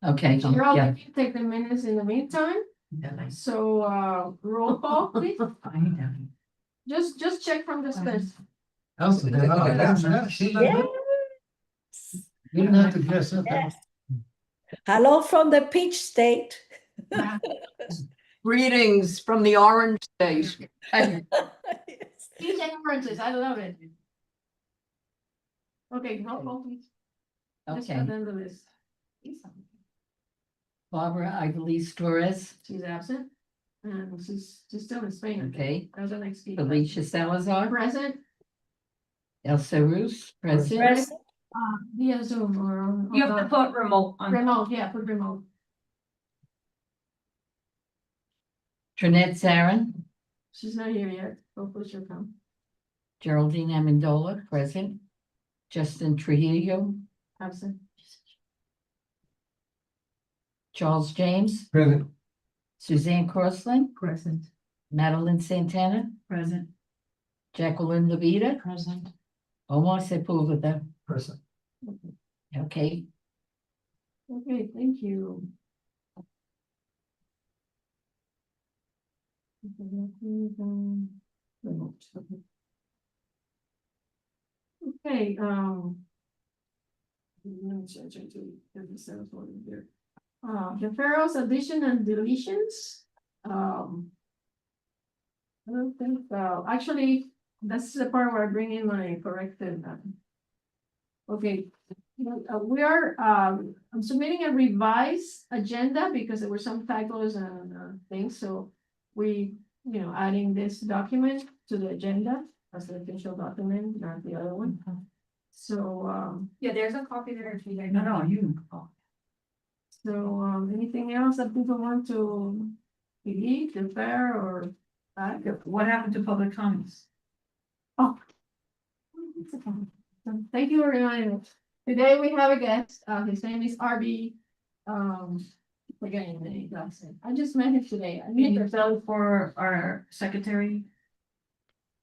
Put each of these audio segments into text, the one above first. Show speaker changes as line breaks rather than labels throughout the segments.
Okay,
Gerald,
yeah.
you take the minutes in the meantime, so, roll call, please. Just check from the space.
You don't have to dress up.
Yes. Hello from the Peach State.
Greetings from the Orange State.
These oranges, I love it. Okay, roll call, please. Just
Okay,
put them on the list.
Barbara Iglesias Torres,
She's absent, and she's still in Spain.
okay.
That was the next speaker.
Alicia Salazar,
Present,
Elsa Roos, present.
Present.
via Zoom or on.
You have to put remote on.
Remote, yeah, put remote.
Trinette Zarin,
She's not here yet, hopefully she'll come.
Geraldine Amendola, present. Justin Trujillo,
Absent.
Charles James,
Present.
Suzanne Crossland,
Present.
Madeline Santana,
Present.
Jacqueline Levita,
Present.
Omar Sepulveda.
Present.
Okay,
Okay, thank you. Remote, okay. Okay, let me change it to 37 for here. Deferrals, addition and deletions. I don't think, actually, that's the part where I bring in my corrected. Okay, we are, I'm submitting a revised agenda because there were some typos and things, so we, adding this document to the agenda as the official document, not the other one. So,
Yeah, there's a copy there if you guys.
no, you.
so, anything else that people want to delete, defer, or add?
What happened to public comments?
Thank you for reminding me. Today we have a guest, his name is RB, forgetting the name, last name. I just met him today. I
Can
mean,
you tell for our secretary?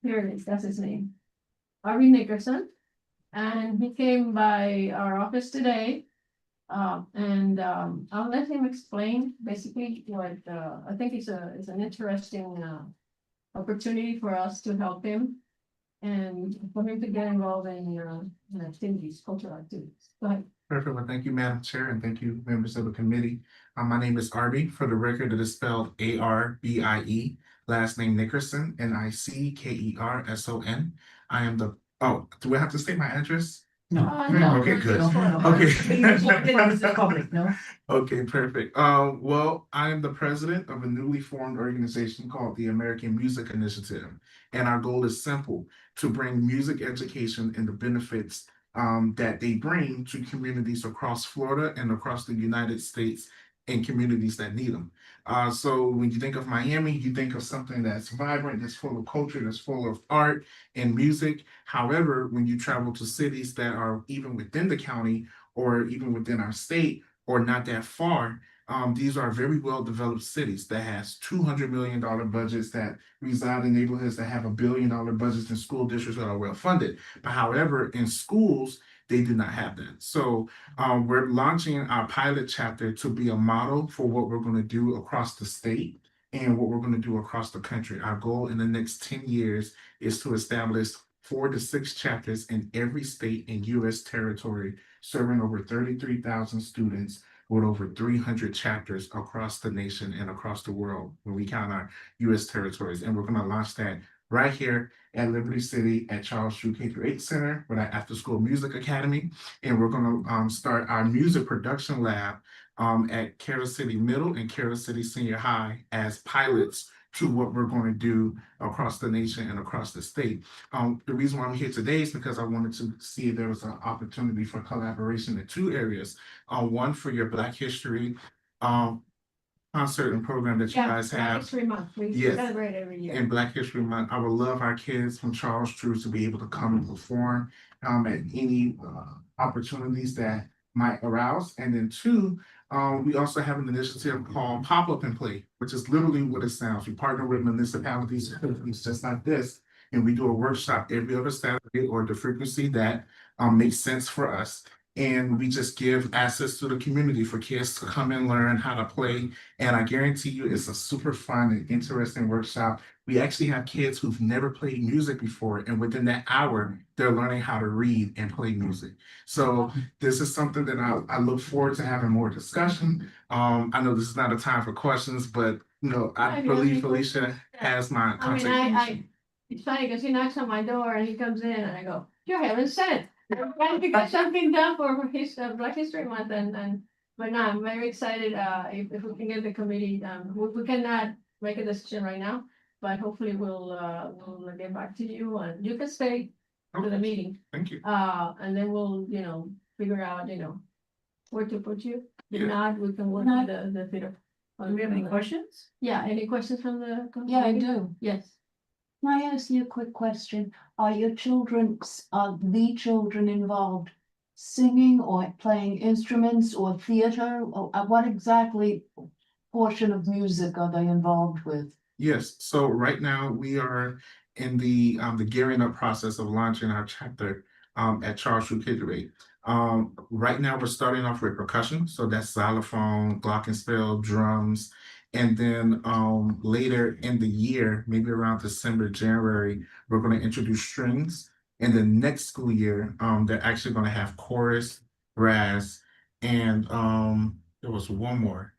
here it is, that's his name. RB Nickerson. And he came by our office today. And I'll let him explain basically what, I think it's an interesting, opportunity for us to help him. And for him to get involved in activities, cultural activities. Go ahead.
Perfect. Well, thank you, Madam Chair, and thank you, members of the committee. My name is Arby. For the record, it is spelled ARBIE. Last name Nickerson, NICKERSON. I am the, do I have to state my address?
No,
Okay, good.
It's public, no?
Okay, perfect. Well, I am the president of a newly formed organization called the American Music Initiative. And our goal is simple, to bring music education and the benefits that they bring to communities across Florida and across the United States and communities that need them. So when you think of Miami, you think of something that's vibrant, that's full of culture, that's full of art and music. However, when you travel to cities that are even within the county or even within our state or not that far, these are very well-developed cities that has $200 million budgets, that reside in neighborhoods that have $1 billion budgets, and school districts that are well-funded. But however, in schools, they do not have that. So we're launching our pilot chapter to be a model for what we're going to do across the state and what we're going to do across the country. Our goal in the next 10 years is to establish 4 to 6 chapters in every state and U.S. territory, serving over 33,000 students with over 300 chapters across the nation and across the world when we count our U.S. territories. And we're going to launch that right here at Liberty City at Charles Drew K-8 Center with our after-school music academy. And we're going to start our music production lab at Carroll City Middle and Carroll City Senior High as pilots to what we're going to do across the nation and across the state. The reason why I'm here today is because I wanted to see if there was an opportunity for collaboration in 2 areas. One, for your Black History concert and program that you guys
Black
have.
History Month, we
Yes.
celebrate every year.
In Black History Month, I would love our kids from Charles Drew to be able to come and perform at any opportunities that might arouse. And then 2, we also have an initiative called Pop Up and Play, which is literally what it sounds. We partner with municipalities just like this, and we do a workshop every other Saturday or the frequency that makes sense for us. and we just give access to the community for kids to come and learn how to play. And I guarantee you, it's a super fun and interesting workshop. We actually have kids who've never played music before, and within that hour, they're learning how to read and play music. So this is something that I look forward to having more discussion. I know this is not a time for questions, but I
Maybe
believe
people-
Felicia has my
I mean,
contact.
it's funny because he knocks on my door and he comes in and I go, you're heaven sent. I'm trying to get something done for his Black History Month but no, I'm very excited, if we can get the committee, we cannot make a decision right now. But hopefully we'll get back to you and you can stay to the
Okay,
meeting.
thank you.
And then we'll, figure out, where to put you. If
Yeah.
not, we can work with the theater.
Do we have any questions?
Yeah, any questions from the?
Yeah, I
committee?
do.
Yes.
Can I ask you a quick question? Are the children involved singing or playing instruments or theater? Or what exactly portion of music are they involved with?
Yes, so right now we are in the gearing up process of launching our chapter at Charles True Kittery. Right now we're starting off with percussion, so that's xylophone, glockenspiel, drums, and then later in the year, maybe around December, January, we're going to introduce strings. And the next school year, they're actually going to have chorus, brass, and there was one more,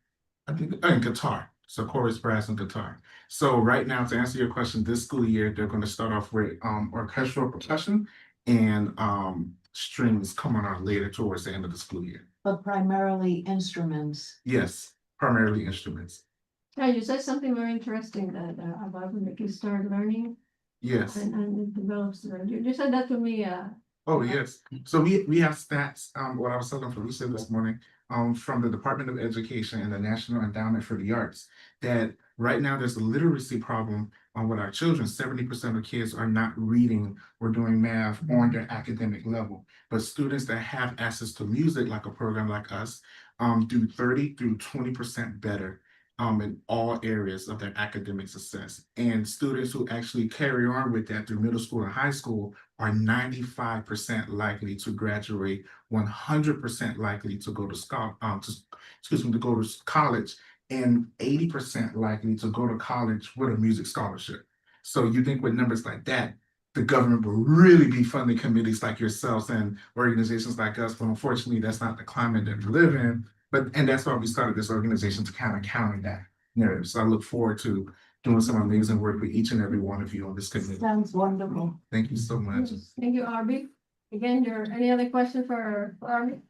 I think, and guitar. So chorus, brass, and guitar. So right now, to answer your question, this school year, they're going to start off with orchestral percussion and strings coming on later towards the end of the school year.
But primarily instruments.
Yes, primarily instruments.
Yeah, you said something very interesting that about when the kids start learning
Yes.
and it develops. You said that to me,
Oh, yes. So we have stats, what I was telling Felicia this morning, from the Department of Education and the National Endowment for the Arts, that right now there's a literacy problem with our children. 70% of kids are not reading or doing math on their academic level. But students that have access to music, like a program like us, do 30 through 20% better in all areas of their academic success. And students who actually carry on with that through middle school and high school are 95% likely to graduate, 100% likely to go to go to college, and 80% likely to go to college with a music scholarship. So you think with numbers like that, the government will really be funding committees like yourselves and organizations like us, but unfortunately, that's not the climate that we live in. And that's why we started this organization, to kind of counter that narrative. So I look forward to doing some amazing work with each and every one of you on this committee.
Sounds wonderful.
Thank you so much.
thank you, Arby. Again, any other question for Arby?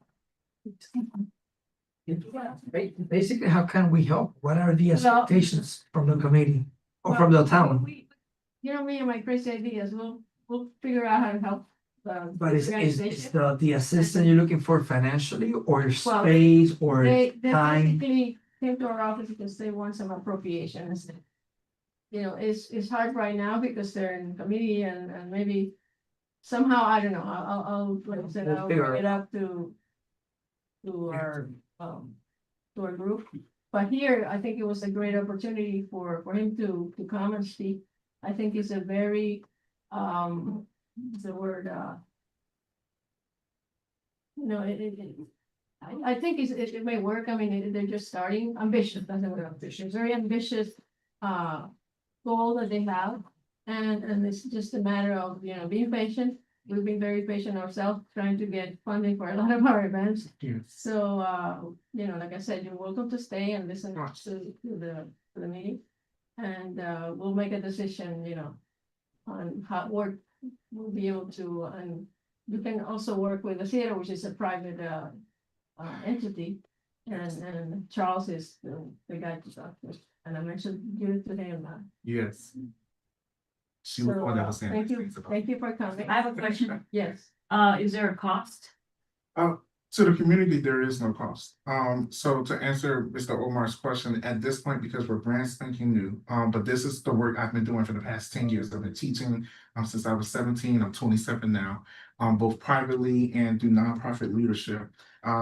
Basically, how can we help? What are the
Well-
expectations from the committee or from the town?
Me and my crazy ideas, we'll figure out how to help.
But is
organization.
the assistant you're looking for financially or
Well,
space or
They
time?
basically came to our office because they want some appropriations. It's hard right now because they're in committee and maybe somehow, I don't know, like I said,
We'll
I'll
figure
bring
it
it up to our group. But here, I think it was a great opportunity for him to come and speak. I think it's a very, what's the word, I think it may work. I mean, they're just starting, ambitious, that's the word, ambitious, very ambitious, goal that they have. And it's just a matter of, being patient. We've been very patient ourselves, trying to get funding for a lot of our events.
Yes.
So, like I said, you're welcome to stay and listen to the meeting. And, we'll make a decision, on how work we'll be able to, and you can also work with the theater, which is a private, entity. And Charles is the guy to talk to, and I mentioned you to him.
Yes. She was the one that was saying.
Thank you,
things about-
thank you for coming.
I have a question.
Yes.
Is there a cost?
To the community, there is no cost. So to answer Mr. Omar's question, at this point, because we're brand spanking new, but this is the work I've been doing for the past 10 years. I've been teaching since I was 17. I'm 27 now, both privately and through nonprofit leadership.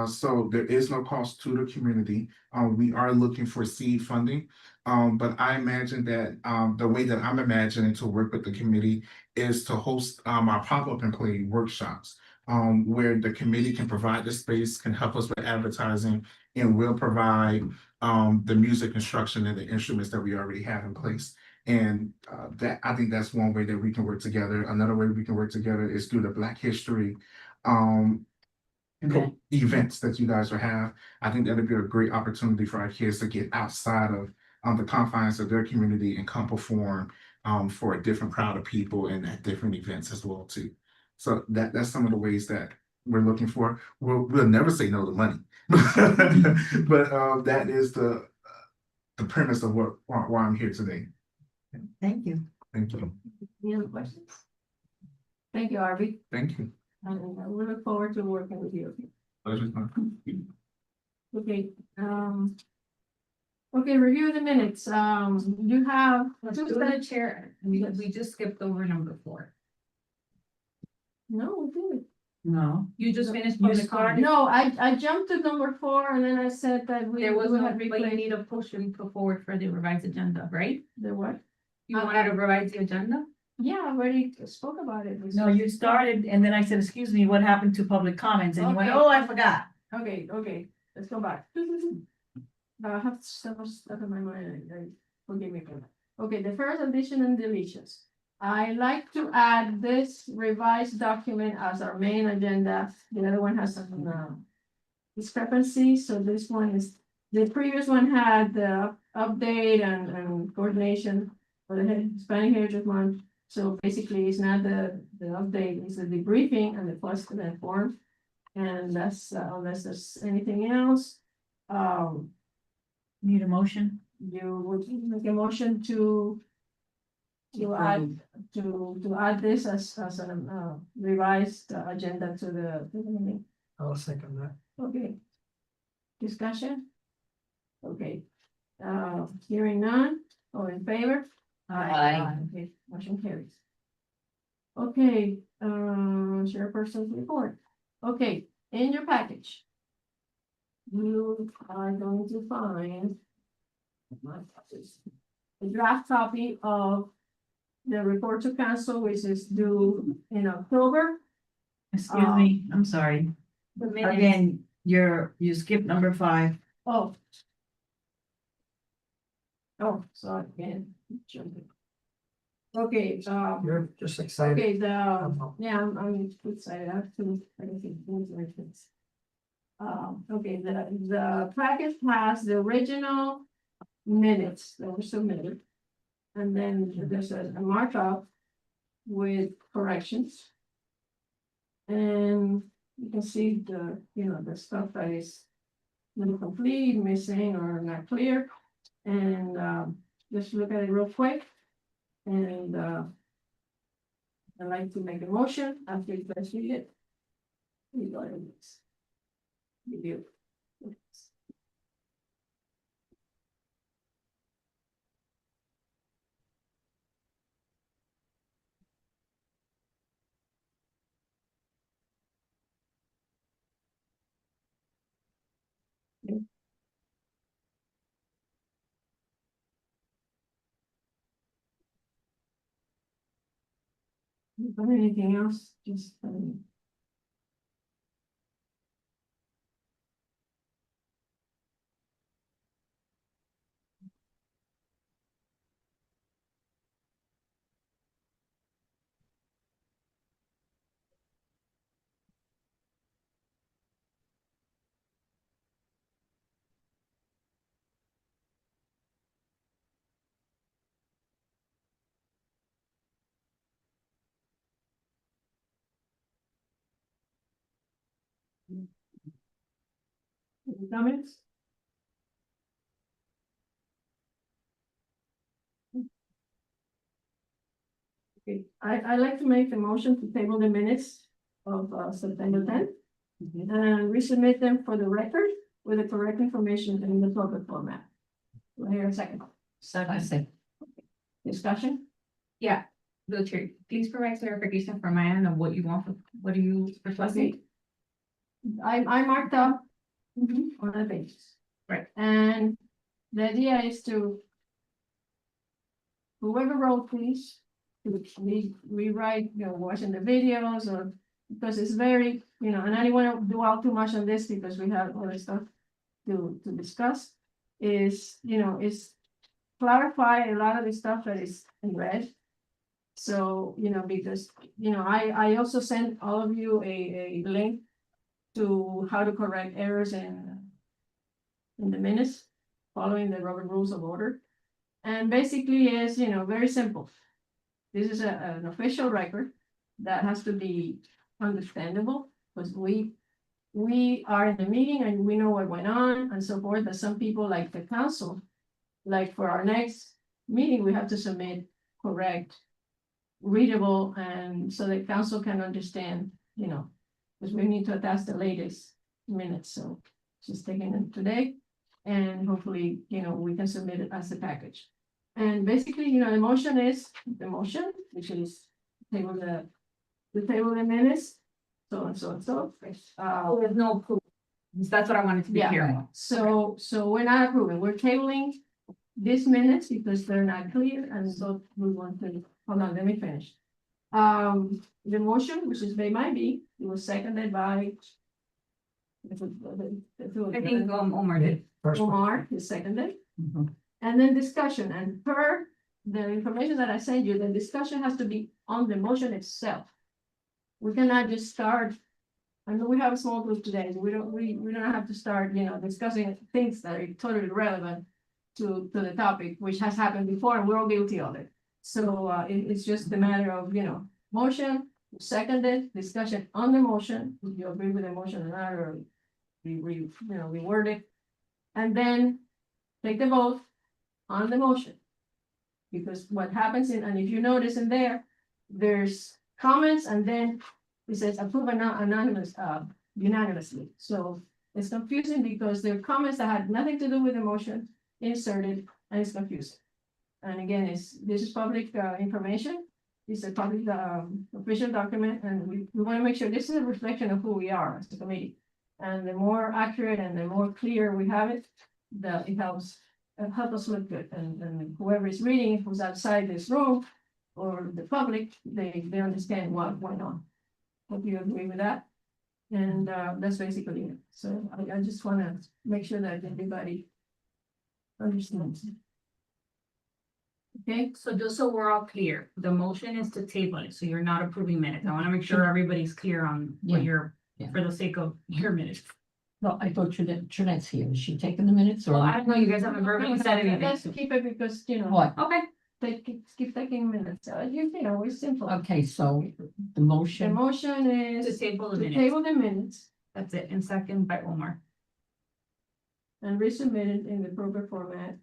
So there is no cost to the community. We are looking for seed funding. But I imagine that the way that I'm imagining to work with the committee is to host our pop-up and play workshops. where the committee can provide the space, can help us with advertising, and will provide the music instruction and the instruments that we already have in place. And that, I think that's one way that we can work together. Another way we can work together is through the Black History
Okay.
events that you guys will have. I think that'd be a great opportunity for our kids to get outside of the confines of their community and come perform for a different crowd of people and at different events as well too. So that's some of the ways that we're looking for. We'll never say no to money, but that is the premise of why I'm here today.
Thank you.
Thank you.
Any other questions? Thank you, Harvey,
Thank you.
and we look forward to working with you.
Pleasure's mine.
Okay, okay, review the minutes, you have.
Chair, we just skipped over number 4.
No, we did.
No,
You just finished
You
public
started-
comment.
No, I jumped to number 4 and then I said that we.
There was
we
no,
had
but you
replaced
need a motion put forward for the revised agenda, right?
the what?
You wanted to revise the agenda?
Yeah, I already spoke about it.
No, you started and then I said, excuse me, what happened to public comments? And you went,
Okay.
oh, I forgot.
Okay, let's go back. I have so much stuff in my mind, forgive me for that. Okay, the first addition and deletions. I like to add this revised document as our main agenda. The other one has some discrepancies, so this one is, the previous one had the update and coordination for the Hispanic Heritage Month. So basically, it's not the update, it's the debriefing and the question and form. And that's unless there's anything else,
Need a motion?
you would make a motion to add, to add this as a revised agenda to the meeting.
I'll second that.
Okay. Discussion? Okay, hearing none, all in favor?
Aye.
Okay, motion carries. Okay, chairperson's report. Okay, in your package. You are going to find. A draft copy of the report to council, which is due in October.
Excuse me, I'm sorry.
The minutes.
Again, you skipped number 5.
Oh. Oh, sorry, again. Okay,
You're just excited.
okay, I'm excited, I have to, I can think things like this. Okay, the packet has the original minutes that were submitted. And then there's a markup with corrections. And you can see the stuff that is incomplete, missing, or not clear. And just look at it real quick. And I'd like to make a motion after you guys read it. You go ahead. You do. Got anything else? Just. Any comments? Okay, I like to make the motion to table the minutes of September 10th. And resubmit them for the record with the correct information in the public format. Do I hear a second?
I say,
Discussion?
Yeah, the chair, please provide clarification from my end of what you want, what are you requesting?
I marked up on the pages.
Right.
And the idea is to whoever wrote these, to rewrite, watching the videos or because it's very, and I don't wanna dwell too much on this because we have other stuff to discuss. Is clarify a lot of the stuff that is in red. So, because, I also sent all of you a link to how to correct errors in the minutes, following the Robert Rules of Order. And basically is, very simple. This is an official record that has to be understandable, because we are in the meeting and we know what went on and so forth, but some people like the council, like for our next meeting, we have to submit correct, readable, and so the council can understand, because we need to attach the latest minutes, so just taking it today. And hopefully, we can submit it as a package. And basically, the motion is the motion, which is table the table the minutes, so and so and so.
There's no proof. That's what I wanted to be
Yeah.
clear on.
So we're not approving, we're tabling these minutes because they're not clear, and so we want to, hold on, let me finish. The motion, which is made by me, it was seconded by.
I think Omar did.
First one.
Omar is seconded,
Mhm.
and then discussion, and per the information that I sent you, the discussion has to be on the motion itself. We cannot just start. I know we have a small group today, so we don't have to start, discussing things that are totally irrelevant to the topic, which has happened before, and we're all guilty of it. So, it's just a matter of, motion, seconded, discussion on the motion, if you agree with the motion or not, or reword it. And then take the vote on the motion. Because what happens and if you notice in there, there's comments and then it says approve unanimously. So it's confusing because there are comments that had nothing to do with the motion inserted, and it's confusing. And again, this is public information. It's a public official document, and we want to make sure this is a reflection of who we are as a committee. And the more accurate and the more clear we have it, it helps us look good. And whoever is reading, who's outside this room or the public, they understand what went on. Hope you agree with that. And that's basically it. So I just want to make sure that everybody understands. Okay,
So just so we're all clear, the motion is to table it, so you're not approving minutes. I want to make sure everybody's clear on what
Yeah.
you're,
Yeah.
for the sake of your minutes.
No, I thought Trinette's here. Is she taking the minutes or?
Well, I don't know, you guys haven't verbally said
let's
anything.
keep it because,
What?
Okay,
keep taking minutes. It's simple.
Okay, so the
The
motion,
motion
to
is
table the
to
minutes.
table the minutes
That's it. And second by Omar.
and resubmit it in the proper format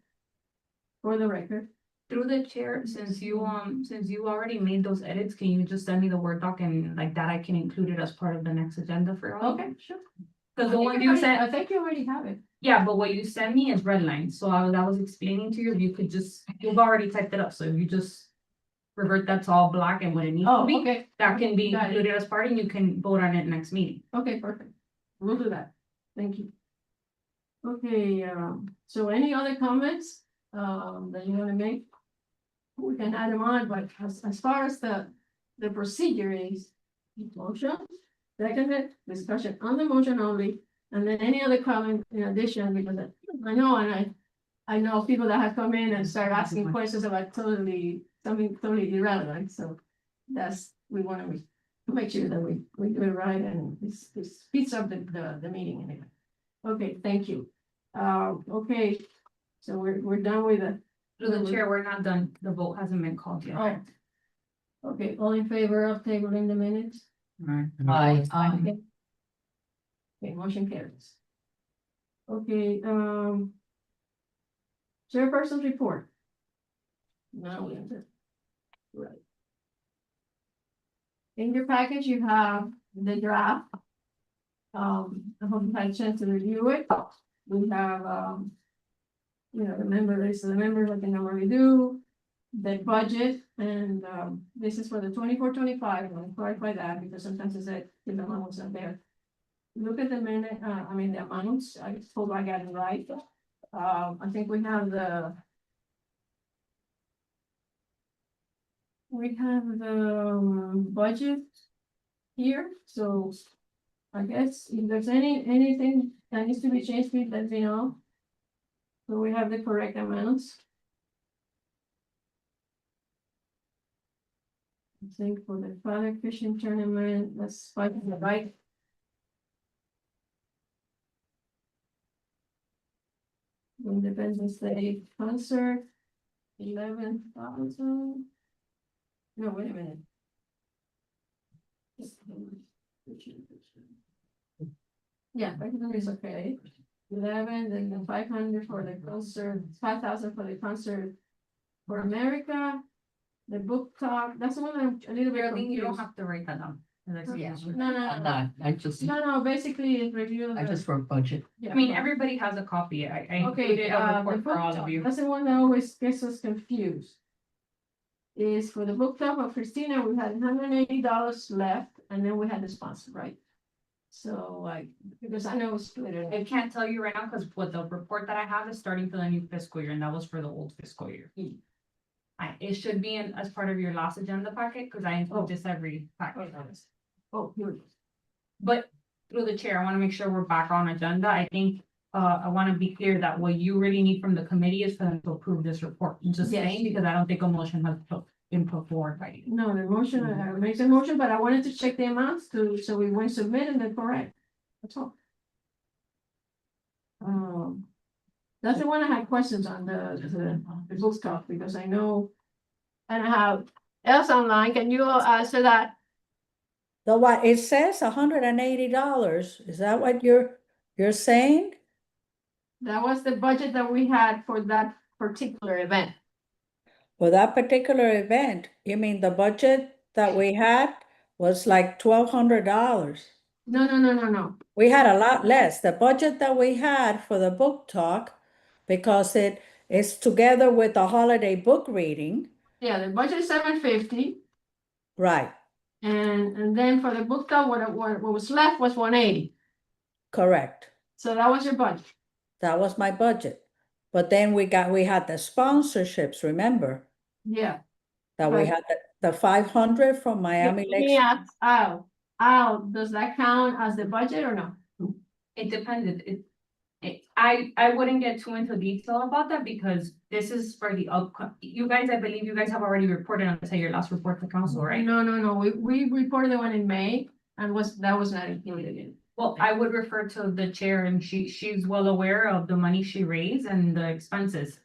for the record.
Through the chair, since you already made those edits, can you just send me the Word doc and like that I can include it as part of the next agenda for all?
Okay, sure.
Cause the
I
one
think
you
I
sent,
think you already have it.
yeah, but what you sent me is red line, so I was explaining to you, if you could just, you've already typed it up, so if you just. Revert that to all black and what it needs to
Oh,
be,
okay,
that can be
Got it.
included as part and you can vote on it next meeting.
okay, perfect. We'll do that. Thank you. Okay, so any other comments, that you wanna make? We can add them on, but as far as the procedure is motion, seconded, discussion on the motion only, and then any other comment in addition, because I know, and I know people that have come in and start asking questions about something totally irrelevant, so we wanna make sure that we do it right, and this speeds up the meeting anyway. Okay, thank you. Okay, so we're done with the.
Through the chair, we're not done, the vote hasn't been called yet.
Oh. Okay, all in favor of tabling the minutes?
I,
Okay, motion carries. Okay, chairperson's report. Now we enter. Right. In your package, you have the draft. I hope you had a chance to review it. We have, the members like the number we do, the budget, and, this is for the 24-25. I want to clarify that because sometimes it's that the amounts are there. Look at the minute, the amounts, I hope I got it right. I think we have the budget here, so. I guess if there's anything that needs to be changed, please let me know. So we have the correct amounts. I think for the father fishing tournament, that's five, right? Independence Day concert, 11,000. No, wait a minute. Yeah, 500 is okay. 11, then the 500 for the concert, 5,000 for the concert for America. The book talk, that's the one I'm a little bit
Geraldine, you don't
confused.
have to write that down. That's the
Yeah.
answer.
No, no,
I'm
no,
not, I just,
no, basically it's review.
I
the-
just wrote budget.
yeah.
I mean, everybody has a copy. I included
Okay,
a
the
report for
book
all
talk,
of you.
that's the one that always gets us confused. Is for the book talk of Christina, we had $180 left, and then we had the sponsor, right? So like, because I know it's split it.
I can't tell you right now, because what the report that I have is starting for the new fiscal year, and that was for the old fiscal year. It should be in as part of your last agenda packet, because I include this every packet.
Oh, here it is.
But through the chair, I want to make sure we're back on agenda. I think, I want to be clear that what you really need from the committee is for them to approve this report. I'm just
Yes.
saying, because I don't think a motion has been put forward by you.
No, the motion, I made the motion, but I wanted to check the amounts to, so we went submit and they're correct. That's all. That's the one I had questions on the book stuff, because I know. And I have else online, can you answer that?
The what, it says $180, is that what you're saying?
That was the budget that we had for that particular event.
For that particular event, you mean the budget that we had was like $1,200?
No.
We had a lot less. The budget that we had for the book talk, because it is together with the holiday book reading,
Yeah, the budget is $750,
right,
and then for the book talk, what was left was $180.
correct.
So that was your budget.
That was my budget. But then we had the sponsorships, remember?
Yeah.
That we
Right.
had the 500 from Miami
Let me
Lakes.
ask Al, does that count as the budget or no?
It depended, I wouldn't get too into detail about that, because this is for the you guys, I believe you guys have already reported on this at your last report to council, right?
No, we reported the one in May, and that was not included in.
Well, I would refer to the chair, and she's well aware of the money she raised and the expenses.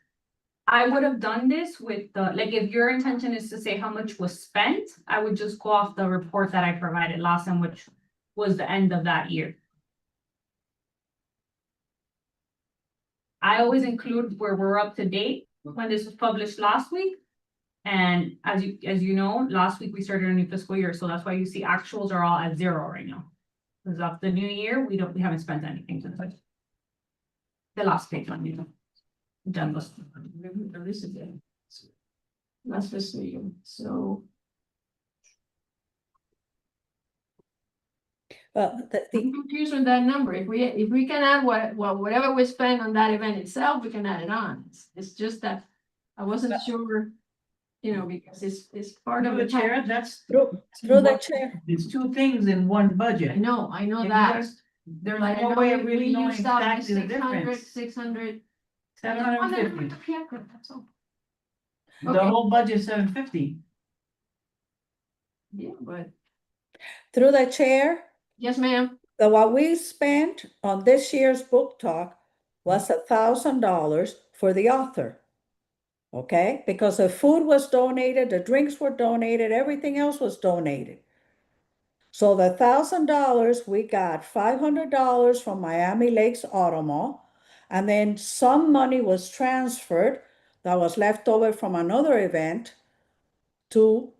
I would have done this with the, like, if your intention is to say how much was spent, I would just go off the report that I provided last time, which was the end of that year. I always include where we're up to date when this was published last week. And as you know, last week we started a new fiscal year, so that's why you see actuals are all at 0 right now. Because of the new year, we haven't spent anything since like the last page on, you know. Done this.
This is it. Last fiscal year, so.
Well,
I'm confused with that number. If we can add whatever we spend on that event itself, we can add it on. It's just that I wasn't sure, you know, because it's part of
Through
the
the chair,
chair.
that's.
through the chair.
It's two things in one
I
budget.
know
And you
that.
guys- There's
But I
no
know
way of
we
really knowing
used up the
exactly the
600,
difference.
600.
750.
That's all.
The
Okay.
whole budget 750.
Yeah, but,
Through the chair,
yes, ma'am.
what we spent on this year's book talk was $1,000 for the author. Okay, because the food was donated, the drinks were donated, everything else was donated. So the $1,000, we got $500 from Miami Lakes Auto Mall, and then some money was transferred that was left over from another event to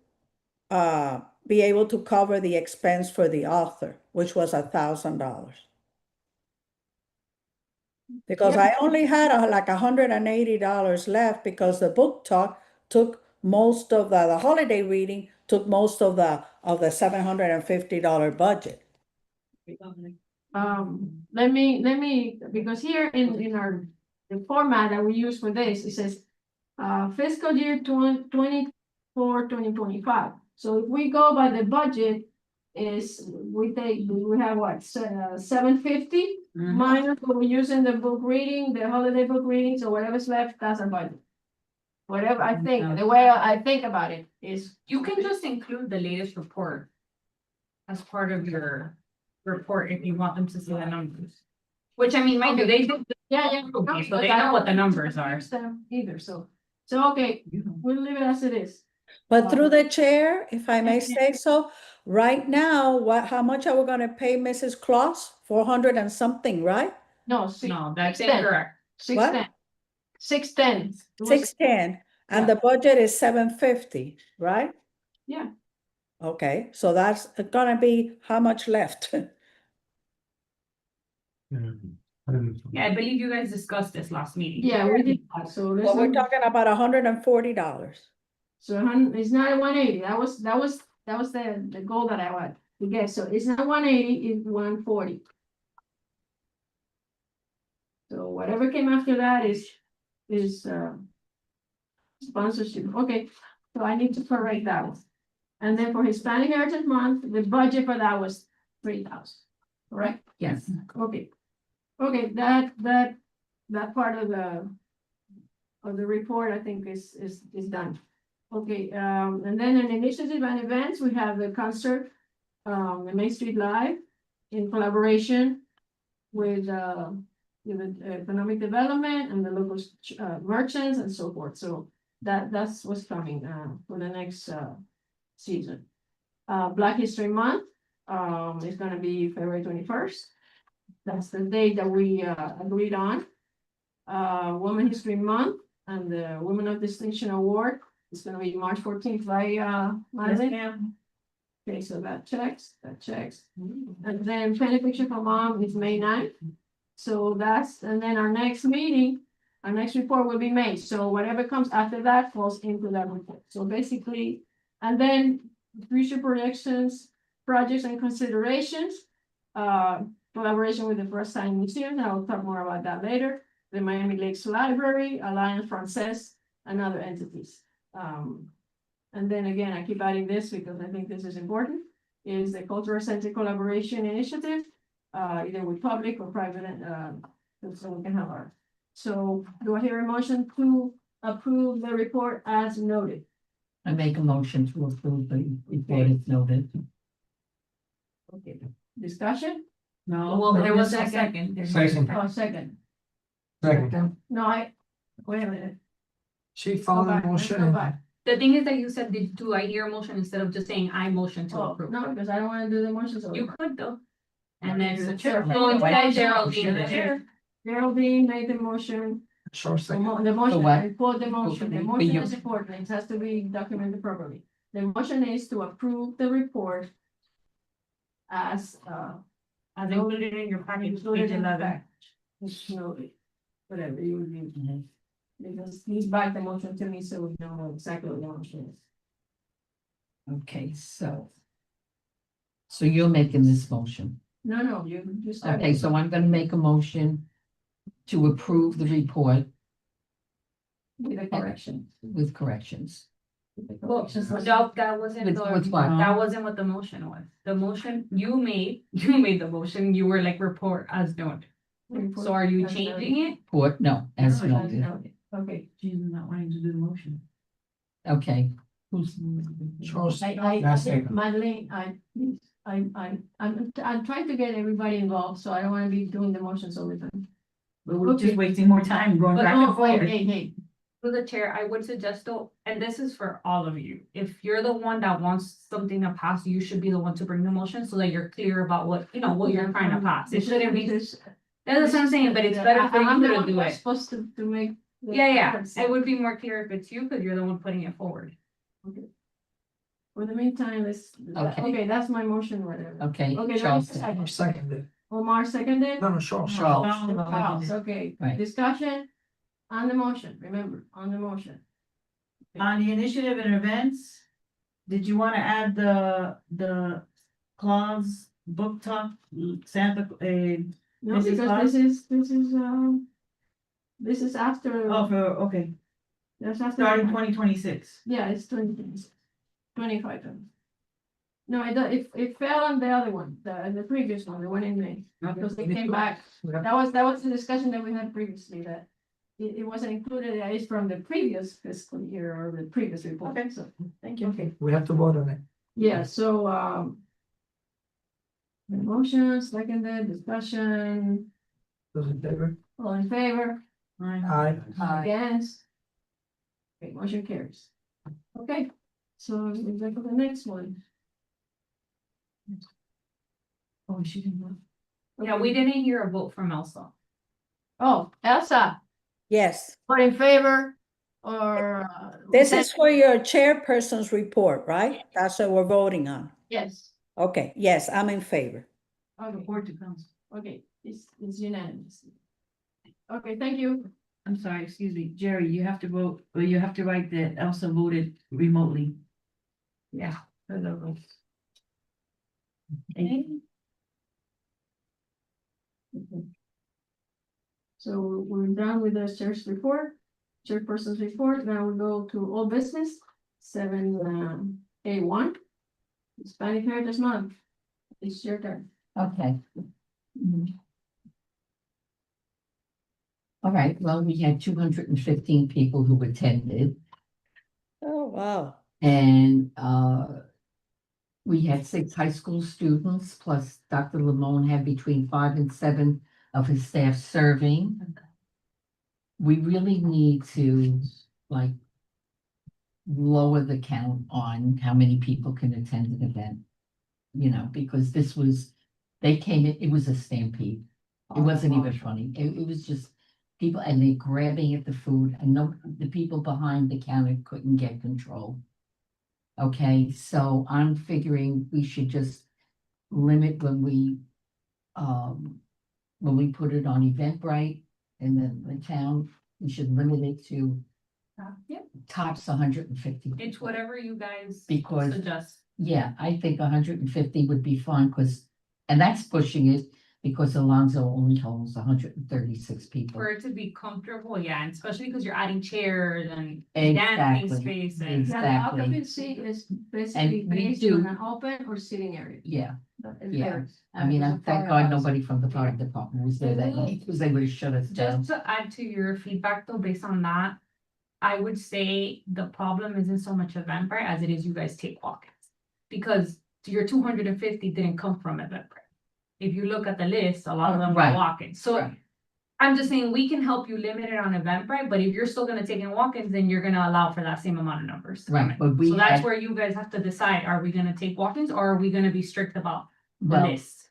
be able to cover the expense for the author, which was $1,000. Because I only had like $180 left, because the book talk took most of the holiday reading took most of the $750 budget.
Let me, because here in our, the format that we use for this, it says, fiscal year 2024, 2025. So if we go by the budget, is we have what, 750?
Mhm.
Minus what we use in the book reading, the holiday book reading, so whatever's left, that's our budget. Whatever I think, the way I think about it is.
You can just include the latest report as part of your report if you want them to see the numbers. Which I mean, mind you, they did.
Yeah.
Okay, so they know what the numbers are.
Either, so, okay, we'll leave it as it is.
But through the chair, if I may say so, right now, how much are we gonna pay Mrs. Claus? 400 and something, right?
No,
No, that's
610.
incorrect.
610. 610.
610, and the budget is 750, right?
Yeah.
Okay, so that's gonna be how much left?
Yeah, I believe you guys discussed this last meeting.
Yeah, we did, that, so
Well, we're
listen,
talking about $140.
so it's not 180, that was the goal that I want to get, so it's not 180, it's 140. So whatever came after that is sponsorship, okay, so I need to correct that one. And then for Hispanic Heritage Month, the budget for that was 3,000, correct?
Yes.
Okay. Okay, that part of the report, I think is done. Okay, and then in initiative and events, we have the concert, the Main Street Live in collaboration with economic development and the local merchants and so forth. So that's what's coming for the next season. Black History Month is gonna be February 21st. That's the date that we agreed on. Women History Month and the Women of Distinction Award is gonna be March 14th by Madeline. Okay, so that checks. And then Penny Picture for Mom is May 9th. So and then our next meeting, our next report will be May. So whatever comes after that falls into that report. So basically, and then future projections, projects and considerations. Collaboration with the First Time Museum, and I'll talk more about that later. The Miami Lakes Library, Alliance Francaise, and other entities. And then again, I keep adding this because I think this is important, is the Cultural Center Collaboration Initiative, either with public or private, so we can have our. So do I hear a motion to approve the report as noted?
I make a motion to approve the report as noted.
Okay, discussion?
No, well, there was a second.
Second.
Oh, second.
Second.
No, wait a minute.
She
Go
followed
back,
the
let's go
motion.
back.
The thing is that you said, do I hear a motion instead of just saying I motion to
Oh,
approve?
no, because I don't wanna do the motions.
You could though. And then
It's the
the
chair.
chair. So instead
Geraldine.
Geraldine.
Geraldine made the motion,
Short second.
the motion,
what?
I quote the motion, the
For
motion
you.
is important, it has to be documented properly. The motion is to approve the report as
As included in your package,
included
page
in the
11.
package. It's noted, whatever you would need. Because he's back the motion to me, so we know exactly what the motion is.
Okay, so. So you're making this motion.
No, you just.
Okay, so I'm gonna make a motion to approve the report
With a correction.
with corrections.
Well, no, that wasn't
With what?
that wasn't what the motion was. The motion you made the motion, you were like report as noted. So are you
As
changing it?
Report, no, as
noted. As
noted.
noted. Okay.
She's not wanting to do the motion.
Okay. Who's?
Short.
I,
Last second.
Madeline, I'm trying to get everybody involved, so I don't wanna be doing the motions all the time.
But we're
Okay.
just wasting more time going
But
back
no,
and
Wait,
forth.
hey,
Through the chair, I would suggest though, and this is for all of you, if you're the one that wants something to pass, you should be the one to bring the motion so that you're clear about what, you know, what you're trying to pass. It shouldn't be, that's what I'm saying, but it's better for
I'm the
you to
one
do
who's
it.
supposed to make. the
Yeah,
efforts.
it would be more clear if it's you, because you're the one putting it forward.
For the meantime, okay, that's my motion, whatever.
Okay,
Okay,
Charles.
second.
Seconded.
Omar seconded.
No, short.
Charles, okay,
Right.
discussion on the motion, remember, on the motion.
On the initiative and events, did you wanna add the clause, book talk, Santa,
No,
Mrs.
because this is after,
oh, okay,
that's after.
starting 2026.
Yeah, it's 25. No, it fell on the other one, the previous one, the one in May, because they came back. That was the discussion that we had previously, that it wasn't included, that is from the previous fiscal year or the previous report.
Okay.
So, thank you. Okay.
We have to vote on it.
Yeah, so, the motion, seconded, discussion,
Those in favor?
all in favor,
Aye.
against? Okay, motion carries. Okay, so we go to the next one. Oh, she didn't vote.
Yeah, we didn't hear a vote from Elsa.
Oh, Elsa,
Yes,
vote in favor or?
this is for your chairperson's report, right? That's what we're voting on.
Yes,
Okay, yes, I'm in favor.
okay,
Report to council.
okay, it's unanimous. Okay, thank you.
I'm sorry, excuse me, Jerry, you have to vote, or you have to write that Elsa voted remotely.
Yeah. So we're done with the chair's report, chairperson's report. Now we go to all business, 7A1. Hispanic Heritage Month. It's your turn.
Okay. Mhm. All right, well, we had 215 people who attended.
Oh, wow.
And we had 6 high school students, plus Dr. Lamone had between 5 and 7 of his staff serving. We really need to, like, lower the count on how many people can attend an event. You know, because this was, they came in, it was a stampede. It wasn't even funny. It was just people, and they grabbing at the food, and no, the people behind the counter couldn't get control. Okay, so I'm figuring we should just limit when we put it on Eventbrite and the town, we should limit it to
Yeah,
tops 150.
it's whatever you guys
Because-
suggest.
Yeah, I think 150 would be fine, because, and that's pushing it, because Alonzo only holds 136 people.
For it to be comfortable, yeah, and especially because you're adding chairs and
Exactly.
dancing spaces.
Yeah, the
Exactly.
occupancy is basically
And we
based
do-
on an open or sitting area.
Yeah,
It
Yeah.
varies.
I mean,
There's a
thank
firehouse.
God nobody from the fire department was there that night, because they would have shut us down.
Just to add to your feedback though, based on that, I would say the problem isn't so much Eventbrite as it is you guys take walk-ins. Because your 250 didn't come from Eventbrite. If you look at the list, a lot of them
Right.
are walk-ins, so.
Right.
I'm just saying, we can help you limit it on Eventbrite, but if you're still gonna take in walk-ins, then you're gonna allow for that same amount of numbers to come
Right,
in.
but we
So that's
had-
where you guys have to decide, are we gonna take walk-ins or are we gonna be strict about the
Well,
list?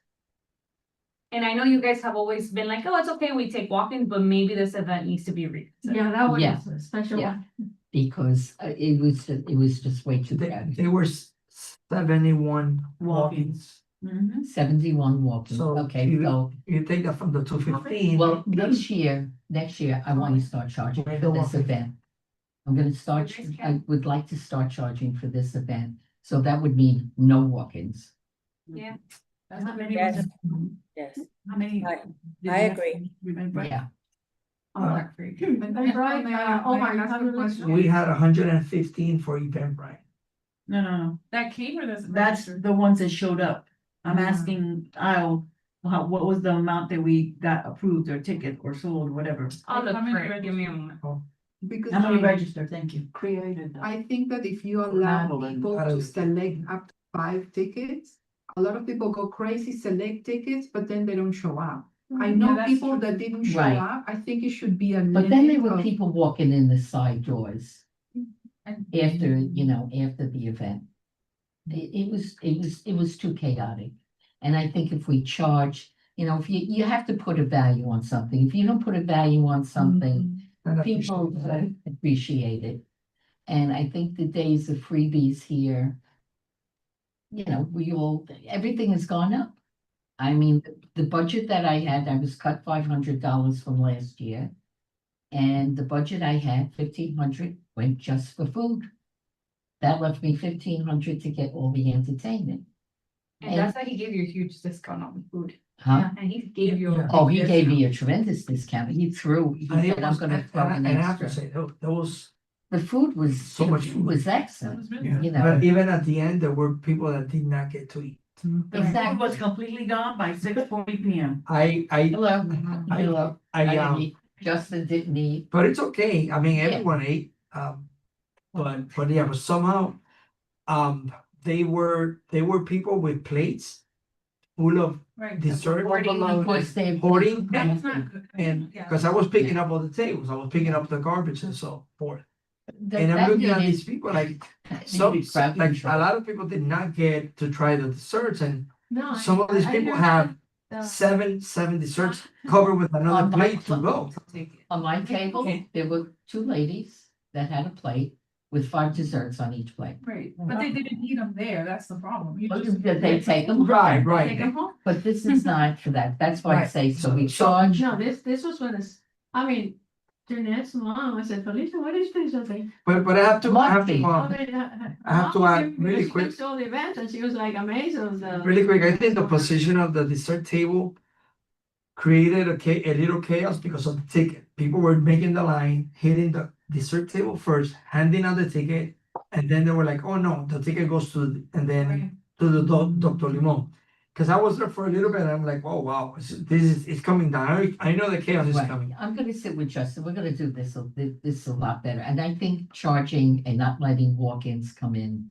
And I know you guys have always been like, oh, it's okay, we take walk-ins, but maybe this event needs to be reconsidered.
Yeah, that one
Yeah.
is a special
Yeah.
one.
because it was just way too crowded.
There were 71 walk-ins.
Mhm.
71 walking,
So
okay,
you-
so,
You take that from the 215.
well, next year, I want to start charging for this event. I'm gonna start,
For this
I would like to start charging for this event, so that would mean no walk-ins.
Yeah.
That's how many.
Yes.
was it?
Yes,
How many?
I-
did you
I
have?
agree.
Remember?
Yeah,
Eventbrite, Omar, you have a list?
We had 115 for Eventbrite.
No.
That came or this?
That's the ones that showed up. I'm
Ah.
asking Kyle, what was the amount that we got approved or ticket or sold, whatever?
I'll look for it, give me a moment.
Because
How many registered? Thank you.
Created.
I think that if you allow
Madeline,
people
how
to
does-
select up to 5 tickets, a lot of people go crazy, select tickets, but then they don't show up. I know
that's
people
true.
that didn't show
Right.
up. I think it should be a
but then there
limit
were
of.
people walking in the side doors
And-
after, after the event. It was too chaotic. And I think if we charge, if you have to put a value on something, if you don't put a value on something,
And
people don't appreciate it. And I think the days of freebies here, everything has gone up. I mean, the budget that I had, I was cut $500 from last year. And the budget I had, 1,500, went just for food. That left me 1,500 to get all the entertainment.
And that's why he gave you a huge discount on the food.
Huh?
And he gave you.
Yeah.
Oh, he gave me a tremendous discount. He
And it
said, I'm
was-
gonna
and
throw an
I have to
extra.
say, those
The food was,
So much food.
was
That
excellent,
was really
Yeah,
you know.
but even at the end, there were people that did not get to eat.
The food
Exactly.
was completely gone by 6:40 PM.
Hello,
I-
hello.
I,
didn't
um,
eat. Justin didn't eat.
but it's okay. I mean,
Yeah.
everyone ate. But yeah, but somehow, they were people with plates full of
Right.
dessert.
Of course, they.
Hoarding.
That's not good.
And
Yeah.
because I was picking up all the tables, I was picking up the garbage and so forth.
That-
And I'm
that
looking at
needed-
these people like,
that
some,
needed crowd
like
control.
a lot of people did not get to try the desserts, and
No.
some of these
I
people
heard
have
that,
seven desserts covered with another
On my
plate to go.
On my table,
Okay.
there were two ladies that had a plate with 5 desserts on each plate.
Right, but they didn't eat them there, that's the problem. You
But
just.
they take them.
Right,
Take
right.
them home.
But this is not for that. That's why I
Right.
say, so we
So-
charge.
No, this was when it's, I mean, Jeanette's mom, I said, Felicia, what is this? I think.
But I have to,
I have
to add really quick.
She all the events and she was like amazed of the.
really quick, I think the position of the dessert table created a little chaos because of the ticket. People were making the line, hitting the dessert table first, handing out the ticket, and then they were like, oh no, the ticket goes to, and then to the Dr. Limon. Because I was there for a little bit, and I'm like, oh wow, it's coming down. I know the chaos is
Right.
coming.
I'm gonna sit with Justin. We're gonna do this a lot better. And I think charging and not letting walk-ins come in,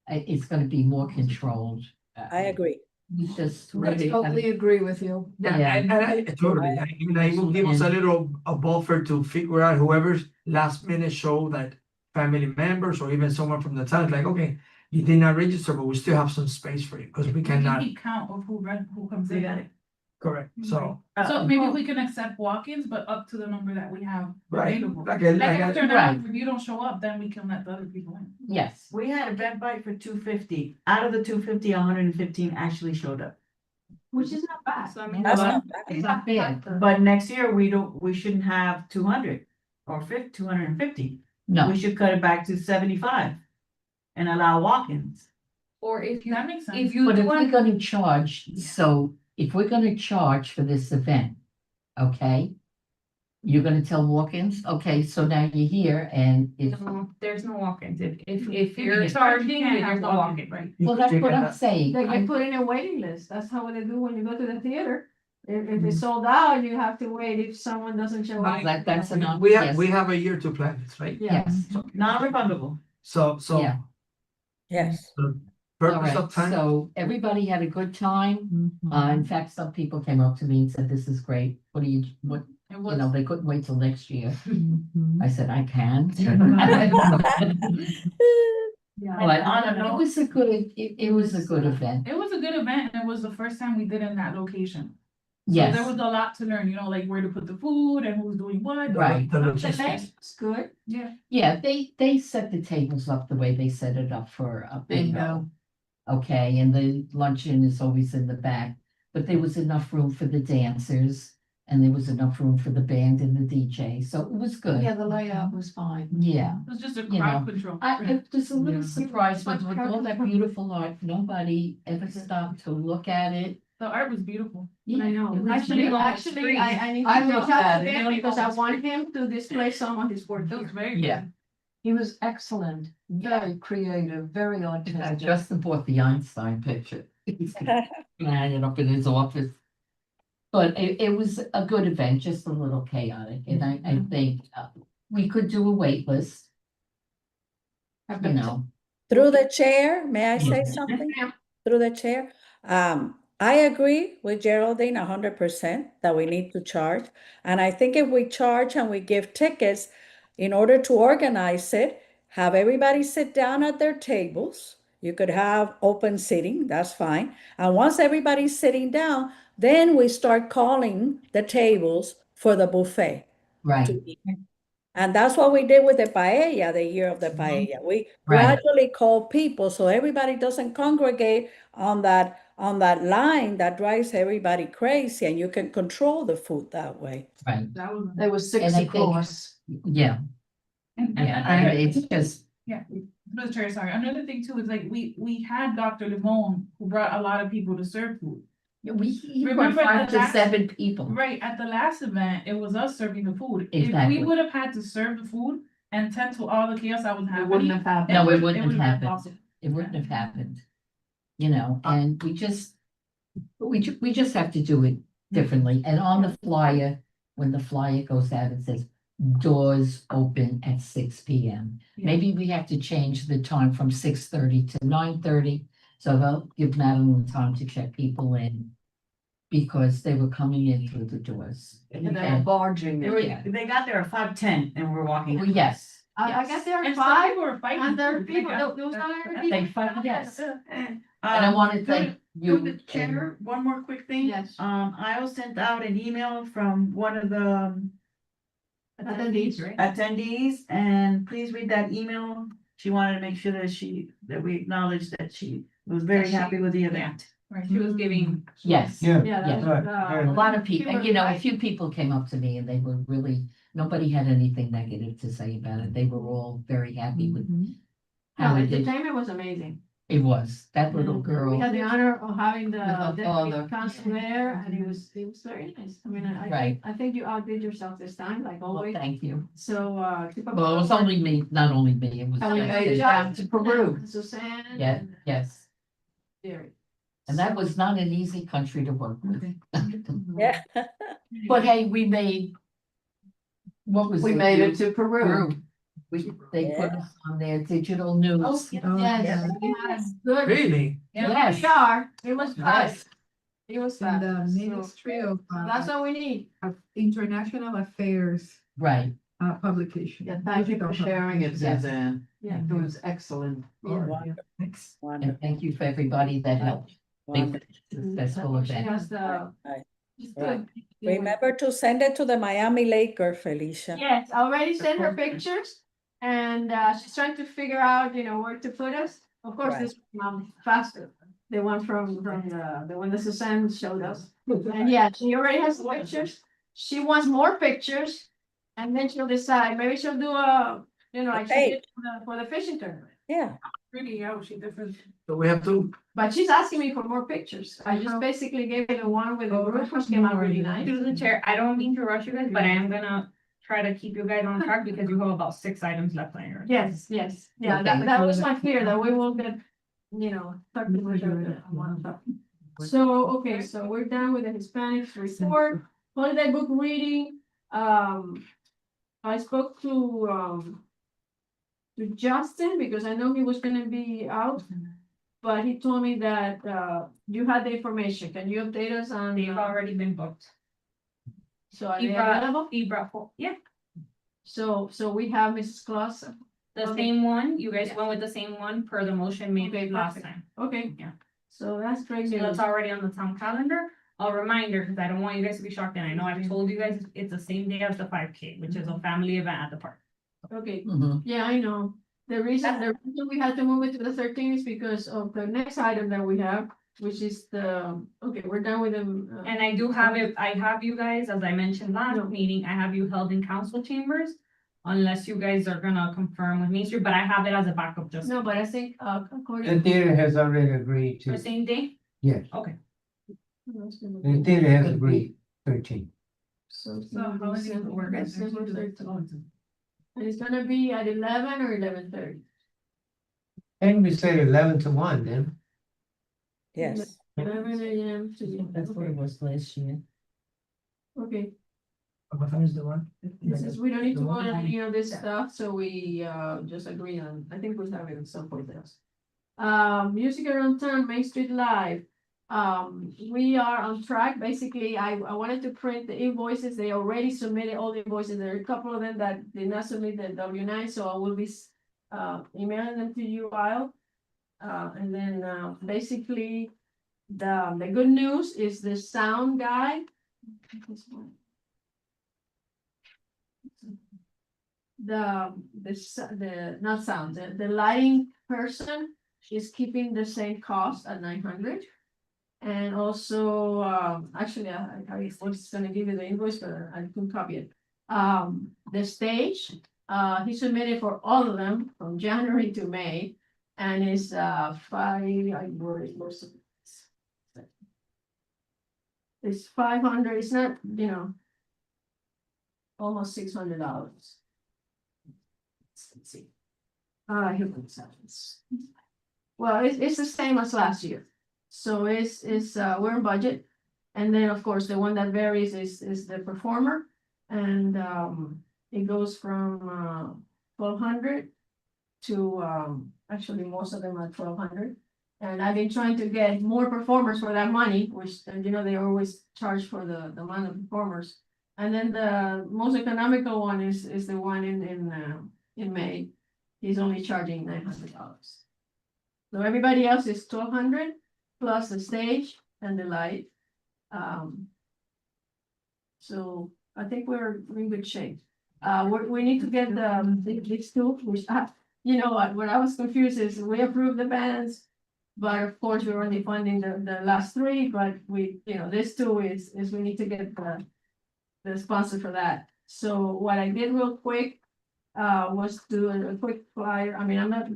it's gonna be more controlled.
I agree.
We just
I
really.
totally agree with you.
Yeah.
And I totally, I will give us a buffer to figure out whoever's last minute show that family members or even someone from the town is like, okay, you did not register, but we still have some space for you because we
We can
cannot.
keep count of who comes in.
got it.
Correct. So,
So maybe we can accept walk-ins, but up to the number that we have
right.
available.
Like,
Like
like,
after
Right.
that, if you don't show up, then we can let the other people in.
Yes,
We had Eventbrite for 250. Out of the 250, 115 actually showed up.
Which is not bad.
So I mean,
That's
but-
not bad.
it's not bad.
But next year, we shouldn't have 200 or 250.
No,
We should cut it back to 75 and allow walk-ins.
Or if you, That makes sense. if you
but
do
if we're
want,
gonna charge, so if we're gonna charge for this event, okay? You're gonna tell walk-ins, okay, so now you're here and if,
no, there's no walk-ins. If
You
you're
can
charging,
have
there's no
walk-in,
walk-in.
right?
you
well,
could
that's
take
what
it
I'm
out.
saying.
They
I'm-
get put in a waiting list. That's how they do when you go to the theater. If it's sold out, you have to wait if someone doesn't show up.
That's enough.
We have,
yes,
we have a year to plan this, right?
Yeah.
Yes,
Non-refundable.
So,
yeah.
Yes.
All
purpose
right,
of time.
so everybody had a good time. In fact, some people came up to me and said, this is great. What do what,
It
you
was,
know, they couldn't wait till next year.
Mhm.
I said, I can.
yeah.
But it was a good, it was a good event.
It was a good event and it was the first time we did it in that location. So
Yes,
there was a lot to learn, you know, like where to put the food and who's doing what.
Right.
The
The
logistics.
taste is good.
Yeah.
yeah, they set the tables up the way they set it up for a bingo. Okay, and the luncheon is always in the back, but there was enough room for the dancers and there was enough room for the band and the DJ, so it was good.
Yeah, the layout was fine.
Yeah.
It was just a
You
crowd
know,
control.
I was a little
Yeah.
surprised with all that beautiful art. Nobody ever stopped to look at it.
The art was beautiful.
Yeah,
I know.
it was
Actually,
beautiful.
I need
I
to reach
looked
out
at
to
it.
him because I want him to display some of his work
It was
here.
very good.
Yeah.
He was excellent, very creative, very
In
artistic.
fact, Justin bought the Einstein picture. He's hanging up in his office. But it was a good event, just a little chaotic, and I think we could do a wait list. You know,
Through the chair, may I say
Mhm.
something? Through the chair, I agree with Geraldine 100% that we need to charge. And I think if we charge and we give tickets, in order to organize it, have everybody sit down at their tables. You could have open seating, that's fine. And once everybody's sitting down, then we start calling the tables for the buffet.
right,
And that's what we did with the paella, the year of the paella. We
Right.
gradually call people so everybody doesn't congregate on that line that drives everybody crazy, and you can control the food that way.
right,
That was.
There was
And
6
I think-
across.
yeah,
And
yeah, and it's just,
yeah, Mr. Chair, sorry, another thing too is like, we had Dr. Limon who brought a lot of people to serve food.
he brought
Remember
5 to
the last-
7 people.
Right, at the last event, it was us serving the food. If we
Exactly.
would have had to serve the food,
and 10 to all the chaos that was
It
happening.
wouldn't have happened.
No, it
would-
wouldn't have
been
happened.
possible.
It wouldn't have happened. You know, and we just have to do it differently. And on the flyer, when the flyer goes out, it says doors open at 6 p.m. Maybe we have to change the time from 6:30 to 9:30. So they'll give Madeline time to check people in because they were coming in through the doors.
And
then
then
barging.
They were,
Yeah.
they got there at 5:10 and we're walking.
Well, yes,
I got there
And
at
some
5,
people were fighting.
and there are
too.
people,
They got-
those are
they
people.
fight, yes.
And
And I want to
through
thank
the-
you.
through the chair, one more quick thing.
Yes.
I also sent out an email from one of the
Attendees, right?
attendees, and please read that email. She wanted to make sure that we acknowledge that she was very happy with the event.
Where she was giving.
Yes.
Yeah.
Yeah,
Yeah.
that was,
A lot of people,
People
you know, a
were
few people came up to me and they were really, nobody had anything negative to say about it. They were all very happy with how
No,
it did.
entertainment was amazing.
It was, that little
And,
girl.
We had the honor of having the
With her
deputy
father.
council there, and it was very nice. I mean,
Right.
I think you outdid yourself this time, like
Well,
always.
thank you.
So, keep up.
Well, it was only me, not only me, it was.
And we
just-
made it down to Peru. Suzanne.
Yeah,
and
yes.
Jerry.
And that was not an easy country to work with.
Yeah.
But hey, we made. What was
We
it?
made it to Peru.
Peru. They put us on their digital news.
Oh, yes, we had good.
Really?
Yes.
PR. It was fast.
Yes.
It was
In
fast.
the
So,
Ministry of
that's what we need.
International Affairs
Right.
publication.
Yeah, thank you for sharing it,
Yes.
Suzanne.
Yeah.
It was excellent.
Thanks.
And thank you for everybody that helped make it a successful
She
event.
has the.
Right.
It's
Right.
good.
Remember to send it to the Miami Laker, Felicia.
Yes, I already sent her pictures, and she's trying to figure out, where to put us. Of course,
Right.
this faster, the one from the one that Suzanne showed us. And yeah, she already has pictures. She wants more pictures, and then she'll decide, maybe she'll do like she
tape.
did for the fishing tournament.
Yeah,
Really, yeah, she different.
So we have to,
But she's asking me for more pictures. I just basically gave her the one with the group, which came out really nice.
Through the chair, I don't mean to rush you guys, but I am gonna try to keep you guys on track because you have about 6 items left on your.
Yes, yes, yeah,
Okay.
that was my fear, that we will get, stuck with each other at one time. So, okay, so we're done with the Hispanics report, holiday book reading, I spoke to Justin, because I know he was gonna be out. But he told me that, you had the information, can you update us on?
They've already been booked.
So are
He
they
brought,
available?
he brought, yeah,
So we have Mrs. Claus,
the
Okay.
same one, you guys
Yeah.
went with the same one per the motion made
Okay,
last
perfect.
time.
okay.
Yeah.
So that's great
So
news.
that's already on the town calendar. A reminder, because I don't want you guys to be shocked, and I know I've told you guys, it's the same day as the 5K, which is a family event at the park.
Okay,
Mhm.
yeah, I know. The reason we had to move it to the 13th is because of the next item that we have, which is okay, we're done with them.
And I do have it, I have you guys, as I mentioned
No.
last meeting, I have you held in council chambers. Unless you guys are gonna confirm with Main Street, but I have it as a backup just
No, but I think,
The
according.
theater has already agreed
for the
to,
same day.
yes,
Okay.
the theater has agreed, 13.
So.
how is it work?
December 13th. And it's gonna be at 11 or 11:30.
And we said 11 to 1 then.
yes.
11 a.m. to.
That's what it was last year.
Okay,
what time is the one?
this is, we don't need to vote on any of this stuff, so we just agree on, I think we'll have it at some point else. Music Around Town, Main Street Live. We are on track. Basically, I wanted to print the invoices. They already submitted all the invoices. There are a couple of them that did not submit the W-9, so I will be emailing them to you, Kyle. And then basically, the good news is the sound guy. This one. Not sound, the lighting person is keeping the same cost at 900. And also, actually, I was gonna give you the invoice, but I couldn't copy it. The stage, he submitted for all of them from January to May. And it's it's 500, it's not, almost $600. let's see. Human service. Well, it's the same as last year. So we're in budget. And then, of course, the one that varies is the performer. And, it goes from, 1,200 to, actually, most of them are 1,200. And I've been trying to get more performers for that money, which, you know, they always charge for the amount of performers. And then the most economical one is the one in May. He's only charging $900. So everybody else is 1,200 plus the stage and the light. So I think we're in good shape. We need to get these two, which, you know what I was confused is we approved the bands. But of course, we're only funding the last three, but this two is we need to get the sponsor for that. So what I did real quick, was do a quick flyer. I mean, I'm not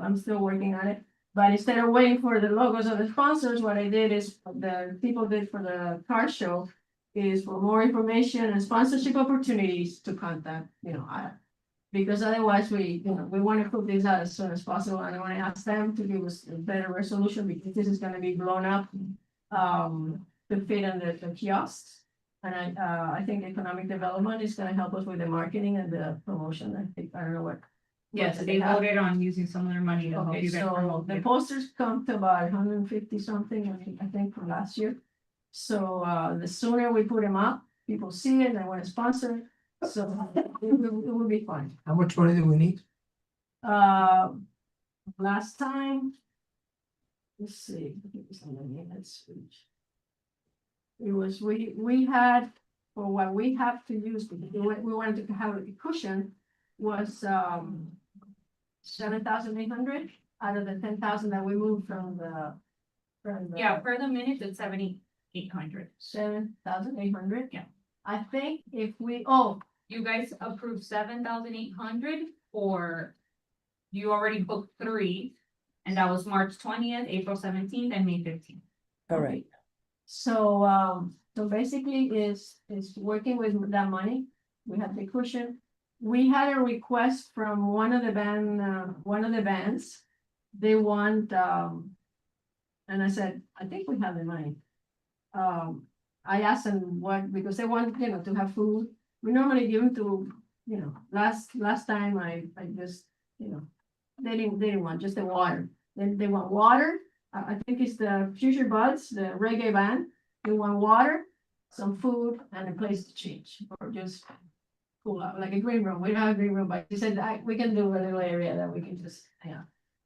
I'm still working on it. But instead of waiting for the logos of the sponsors, what I did is the people did for the car show is for more information and sponsorship opportunities to contact, because otherwise we want to put this out as soon as possible. And I want to ask them to give us a better resolution because this is going to be blown up to fit on the kiosks. And I think economic development is going to help us with the marketing and the promotion. I don't know what.
Yes,
what
they
have.
voted on using some of their money to
Okay,
get you guys
so
promoted.
the posters come to about 150 something, I think from last year. So the sooner we put them up, people see it, they want to sponsor, so it will be fun.
How much money do we need?
Last time. Let's see, I think it was on the minutes. It was, we had, for what we have to use, because we wanted to have a cushion, was 7,800 out of the 10,000 that we moved from the.
Yeah, for the minutes, it's 7,800.
7,800.
Yeah.
I think if we,
You guys approved 7,800, or you already booked 3, and that was March 20th, April 17th, and May 15th.
Correct.
so basically is working with that money. We have the cushion. We had a request from one of the bands. They want, and I said, I think we have the money. I asked them what, because they want, to have food. We normally give them to, last time I just, they didn't want just the water. Then they want water. I think it's the Future Buds, the reggae band. They want water, some food, and a place to change, or just cool out, like a green room. We don't have a green room, but he said we can do a little area that we can just,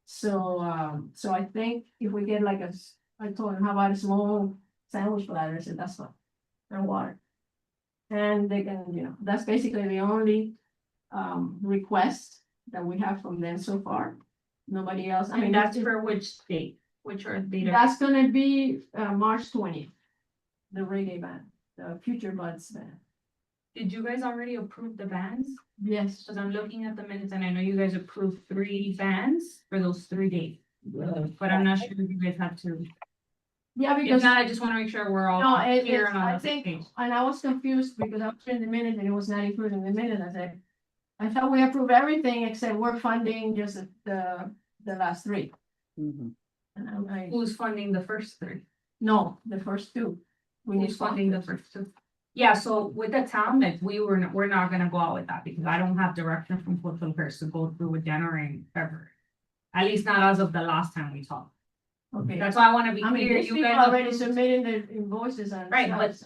So I think if we get like I told him, how about a small sandwich platter? I said, that's fine, and water. And they can, that's basically the only request that we have from them so far. Nobody else. I mean,
That's for which date? Which are data?
that's gonna be March 20th. The reggae band, the Future Buds band.
Did you guys already approve the bands?
Yes.
Because I'm looking at the minutes and I know you guys approved 3 bands for those 3 days. But I'm not sure if you guys had to.
Yeah,
If
because.
not, I just want to make sure we're all
No,
clear and on
I
the same
think,
page.
and I was confused because I was in the minute and it was not included in the minute. I said, I thought we approved everything except we're funding just the last 3.
Mhm.
And I,
Who's funding the first 3?
no, the first 2. We need
Who's funding the
sponsors.
first 2? Yeah, so with the town, like we're not gonna go out with that because I don't have direction from Cultural Affairs to go through with January and February. At least not as of the last time we talked.
Okay.
That's why I want to be
I mean,
clear.
these
You
people
guys
already
approved-
submitting their invoices and.
Right, but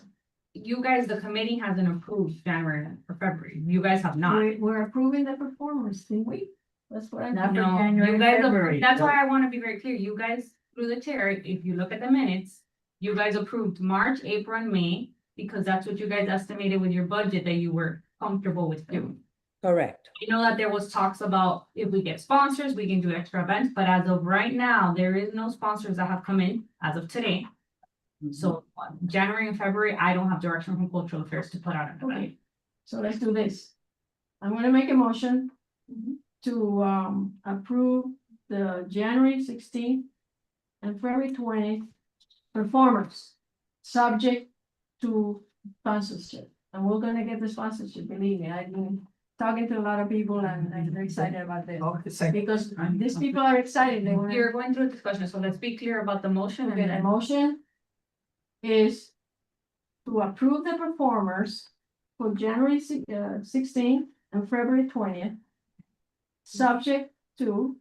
you guys, the committee hasn't approved January or February. You guys have not.
We're approving the performance, didn't we? That's what I.
Not for
No,
January
you
and
guys,
February.
that's why I want to be very clear. You guys, through the chair, if you look at the minutes, you guys approved March, April, and May, because that's what you guys estimated with your budget that you were comfortable with doing.
Correct.
You know that there was talks about if we get sponsors, we can do extra events, but as of right now, there is no sponsors that have come in as of today. So January and February, I don't have direction from Cultural Affairs to put out an event.
Okay, so let's do this. I'm gonna make a motion to approve the January 16th and February 20th performers, subject to sponsorship. And we're gonna get the sponsorship, believe me, talking to a lot of people and they're excited about this.
Okay, second.
Because these people are excited, they want
You're going through a discussion, so let's be clear about the motion
Okay,
and
the
then.
motion is to approve the performers for January 16th and February 20th, subject to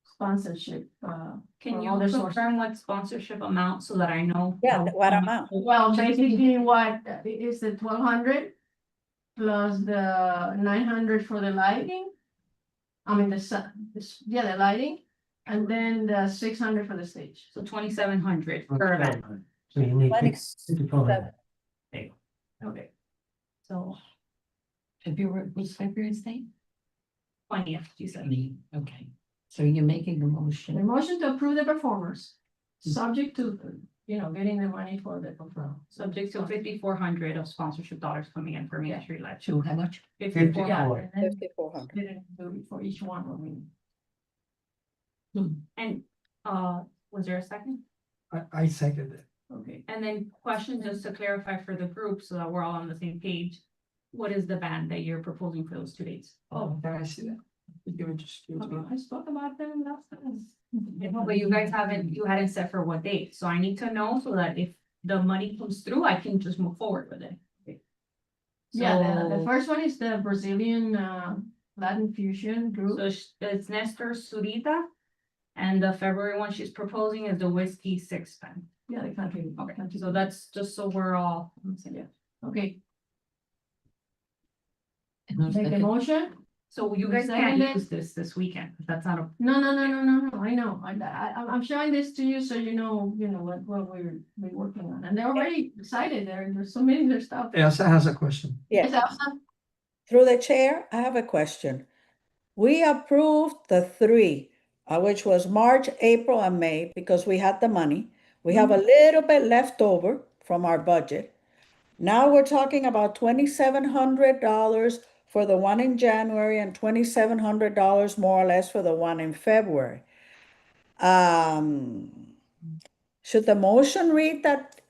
sponsorship,
Can
for
you
other sources.
confirm what sponsorship amount so that I know?
Yeah,
how-
what amount?
Well, basically what is the 1,200 plus the 900 for the lighting. I mean, the lighting, and then the 600 for the stage.
So 2,700 per event.
So you need
27.
Okay. So,
February, was February's date?
20th, you said.
Okay, so you're making a
the
motion.
motion to approve the performers, subject to, getting the money for the performance.
Subject to 5,400 of sponsorship dollars coming in for Main Street Live.
To how much?
54.
Yeah,
54.
and then
5,400.
didn't do it for each one, I mean.
And, was there a second?
I second it.
Okay.
And then question just to clarify for the group so that we're all on the same page. What is the band that you're proposing for those 2 dates?
Oh, can I see that? You were just.
I spoke about them last time.
But you guys hadn't set for what date, so I need to know so that if the money comes through, I can just move forward with it.
Yeah, the
So-
first one is the Brazilian Latin fusion group.
So it's Nestor Surita. And the February one she's proposing is the Whiskey Six Band.
Yeah, the country.
Okay, so that's just so we're all.
Okay,
And who's
make a
second?
motion?
So you guys can't
Second.
use this weekend, 'cause that's not a.
No, I know, I'm showing this to you so you know what we're working on, and they're already excited, there's so many other stuff.
Elsa has a question.
Yes,
Yes,
Elsa?
through the chair, I have a question. We approved the three, which was March, April, and May, because we had the money. We have a little bit left over from our budget. Now we're talking about $2,700 for the one in January and $2,700 more or less for the one in February. Should the motion read that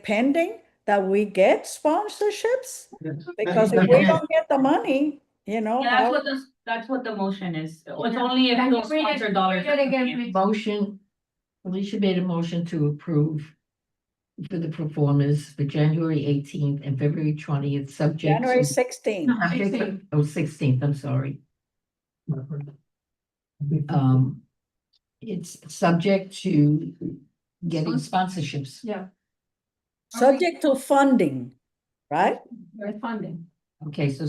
pending that we get sponsorships? Because if we don't get the money,
Yeah,
how-
that's what the motion is. It's
Yeah.
only if
Can you
those
read it-
sponsor dollars.
read it
are
again,
coming in.
please?
Motion, Alicia made a motion to approve for the performers for January 18th and February 20th, subject
January
to.
16th.
16th.
Oh, 16th, I'm sorry. It's subject to getting sponsorships.
Yeah,
Subject to funding, right?
we're funding,
Okay, so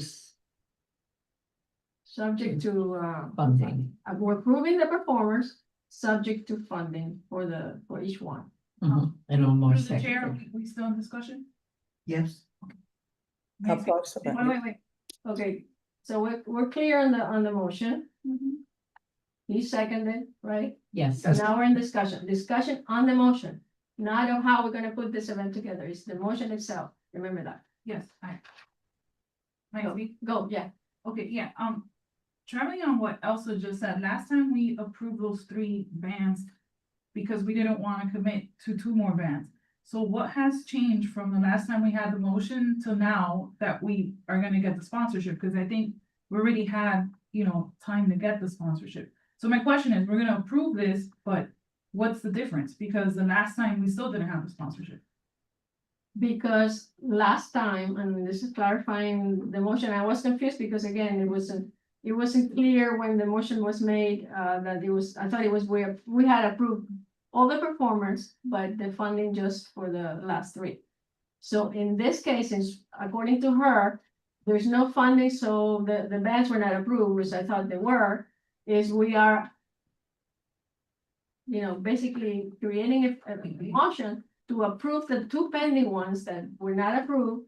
subject to,
funding.
we're approving the performers, subject to funding for each one.
And on March
Through the chair,
2nd.
we still in discussion?
Yes.
Approximately.
Wait. Okay, so we're clear on the motion. He seconded, right?
Yes.
Yes.
Now we're in discussion on the motion, not on how we're gonna put this event together, it's the motion itself, remember that.
Yes, I. May I
Go,
speak?
go, yeah,
Okay, yeah, traveling on what Elsa just said, last time we approved those 3 bands because we didn't want to commit to 2 more bands. So what has changed from the last time we had the motion to now that we are gonna get the sponsorship? Because I think we already had, time to get the sponsorship. So my question is, we're gonna approve this, but what's the difference? Because the last time we still didn't have the sponsorship.
because last time, and this is clarifying the motion, I was confused because again, it wasn't clear when the motion was made, that I thought it was we had approved all the performers, but the funding just for the last 3. So in this case, since according to her, there's no funding, so the bands were not approved, which I thought they were, is we are basically creating a motion to approve the 2 pending ones that were not approved,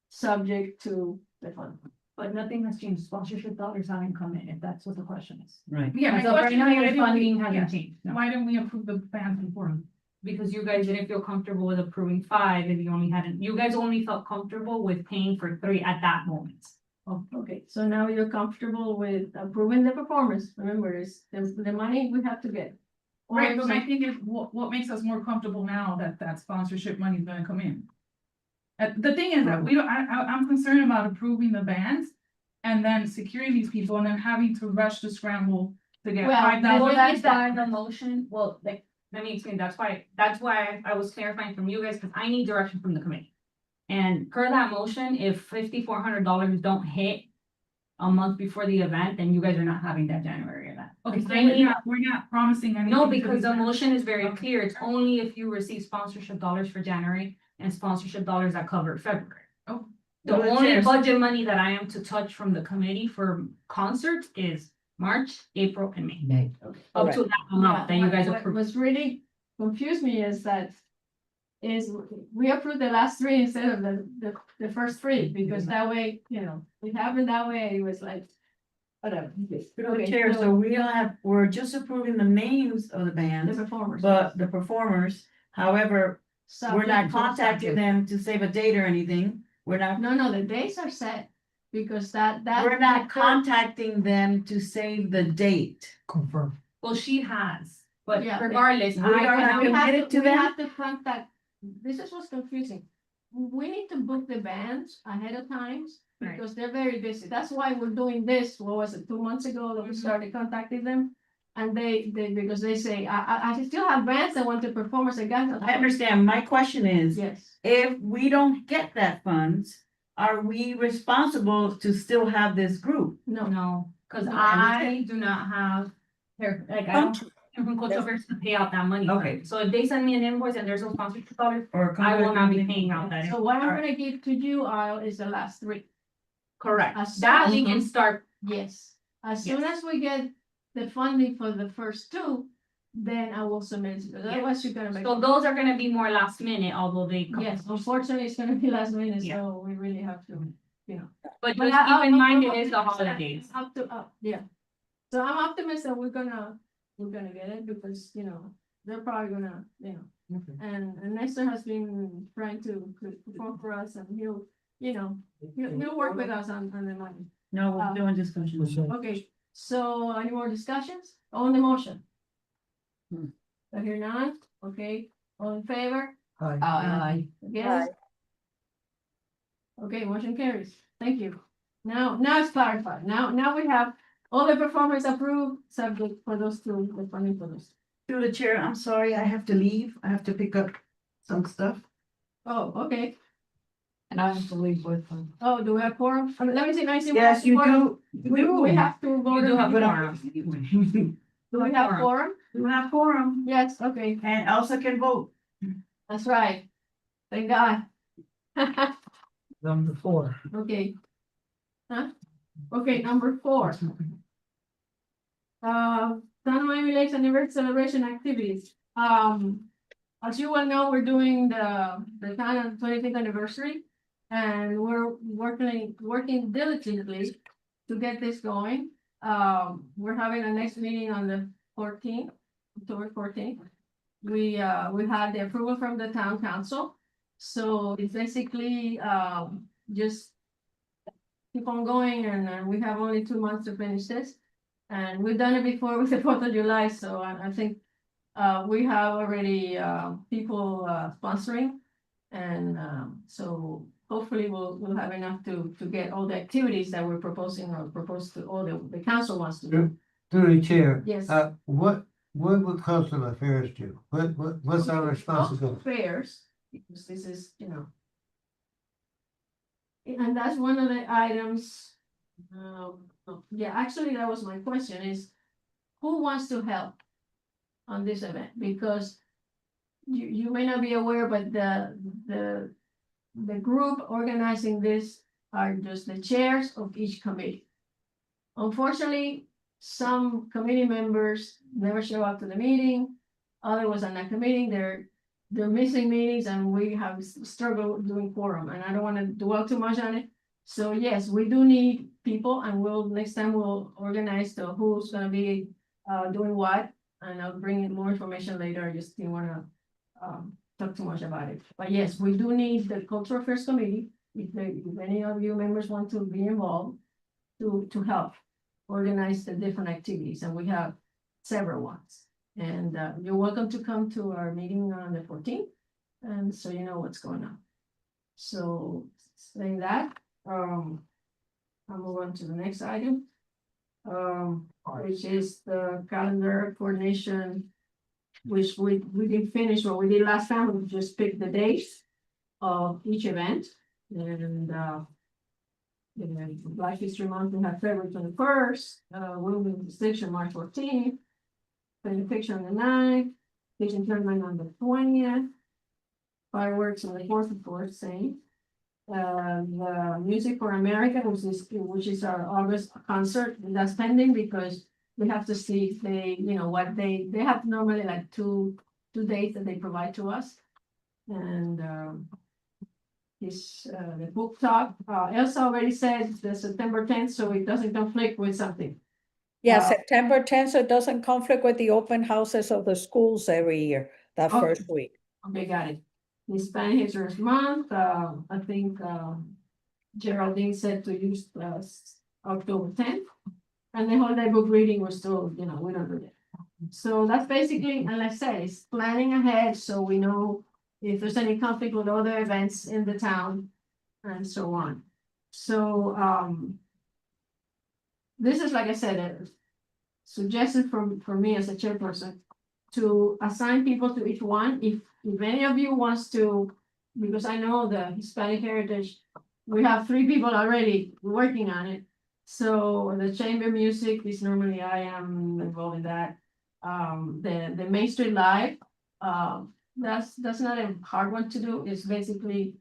subject to the fund.
But nothing has changed. Sponsorship dollars haven't come in, if that's what the question is.
Right.
Yeah, my
As of right
question
now,
is,
your
why didn't
funding
we-
hasn't
yes,
changed. No.
Why didn't we approve the bands before?
Because you guys didn't feel comfortable with approving 5 if you guys only felt comfortable with paying for 3 at that moment.
Oh, okay, so now you're comfortable with approving the performance, remember, it's the money we have to get.
Right, but my
Or-
thing is, what makes us more comfortable now that sponsorship money is gonna come in? The thing is that we don't, I'm concerned about approving the bands, and then securing these people and then having to rush to scramble to get
Well,
five
Well,
thousand.
that's why the motion, well, like, let me explain, that's why I was clarifying from you guys, because I need direction from the committee. And per that motion, if $5,400 don't hit a month before the event, then you guys are not having that January event.
Okay, so
I need-
we're not promising anything.
No,
to
because
these
the
events.
motion is very
Okay.
clear, it's only if you receive sponsorship dollars for January and sponsorship dollars that cover February.
Oh.
The
Well,
only
there's-
budget money that I am to touch from the committee for concerts is March, April, and May.
May.
Up to that amount that you guys
What
approved.
was really confused me is that we approved the last three instead of the first three, because that way, you know, it happened that way, it was like, whatever.
Through the
Okay,
chair,
so
so we're just approving the names of the
The
bands,
performers.
but the performers, however, we're not contacting them to save a date or anything. We're not,
No, the dates are set, because that.
we're not contacting them to save the date.
Confirm.
Well, she has, but
Yeah.
regardless,
We
I
are
can
not
have-
We have
committed to
we
them?
have to contact, this is what's confusing. We need to book the bands ahead of times,
Right.
because they're very busy. That's why we're doing this, what was it, 2 months ago that we started contacting them? And they, because they say, I still have bands that want to perform, I said, guys.
I understand. My question is,
Yes,
if we don't get that funds, are we responsible to still have this group?
No, because
No,
I do not have, like, I don't, from Cultureverse to pay out that money.
Okay.
So if they send me an invoice and there's no sponsorship dollars,
Or
I will not be paying out that.
so what I'm gonna give to you, is the last three.
Correct,
As
that
soon
we
as-
can start,
Yes, as soon
Yes.
as we get the funding for the first two, then I will submit it, because otherwise you're gonna make.
so those are gonna be more last minute, although they. come-
Yes, unfortunately, it's gonna be last minute,
Yeah.
so we really have to,
But
But
just keep in mind, it
I'm
is the
optimistic.
holidays.
Up to, yeah. So I'm optimistic we're gonna get it, because, you know, they're probably gonna, you know. And Nestor has been trying to perform for us, and he'll, you know, he'll work with us on the money.
No, we're doing discussion.
Okay, so any more discussions on the motion? I hear none, okay, all in favor,
Hi.
Aye.
against? Okay, motion carries, thank you. Now it's clarified, now we have all the performers approved, subject for those two, the funding for those.
Through the chair, I'm sorry, I have to leave. I have to pick up some stuff.
Oh, okay,
And I have to leave with them.
oh, do we have quorum? I mean, let me see,
Yes, you do.
We have to vote.
You do have
on-
quorum.
Do we have quorum?
You have quorum,
Yes, okay,
and Elsa can vote.
that's right, thank God.
Number 4.
Okay. Huh? Okay, number 4. Town of Miami Lakes Anniversary Celebration Activities. As you well know, we're doing the town 25th anniversary. And we're working diligently to get this going. We're having a next meeting on the 14th, October 14th. We had the approval from the town council. So it's basically, just keep on going, and we have only 2 months to finish this. And we've done it before with the 4th of July, so I think, we have already, people, sponsoring. And, so hopefully we'll have enough to get all the activities that we're proposing, or propose to all the council wants to do.
Through the chair,
Yes.
what would Coastal Affairs do? What's our responsibility?
Fairs, because this is, you know. And that's one of the items, yeah, actually, that was my question is, who wants to help on this event? Because you may not be aware, but the group organizing this are just the chairs of each committee. Unfortunately, some committee members never show up to the meeting. Others on that committee, they're missing meetings, and we have struggled doing quorum, and I don't wanna dwell too much on it. So yes, we do need people, and next time we'll organize who's gonna be doing what, and I'll bring in more information later. I just didn't wanna talk too much about it. But yes, we do need the Cultural Affairs Committee, if any of you members want to be involved, to help organize the different activities, and we have several ones. And you're welcome to come to our meeting on the 14th, and so you know what's going on. So saying that, I'm move on to the next item. Which is the calendar coordination. Which we didn't finish what we did last time, we just picked the dates of each event and, Black History Month, we have February 21st, Women's Distinction, March 14th. Fiction on the 9th, Fiction Tournament on the 20th. Fireworks on the 4th, of course, same. The Music for America, which is our August concert, and that's pending because we have to see if they, what they have normally like two dates that they provide to us. And, the book talk, Elsa already said the September 10th, so it doesn't conflict with something.
Yeah, September 10th, so it doesn't conflict with the open houses of the schools every year, that
Okay.
first week.
Okay, got it. Hispanic Heritage Month, I think, Geraldine said to use, October 10th. And the holiday book reading was still, we don't do that. So that's basically, and like I said, it's planning ahead, so we know if there's any conflict with other events in the town and so on. So, this is, like I said, a suggestion for me as a chairperson to assign people to each one. If any of you wants to, because I know the Hispanic Heritage, we have 3 people already working on it. So the chamber music is normally I am involved in that. The Main Street Live, that's not a hard one to do. It's basically,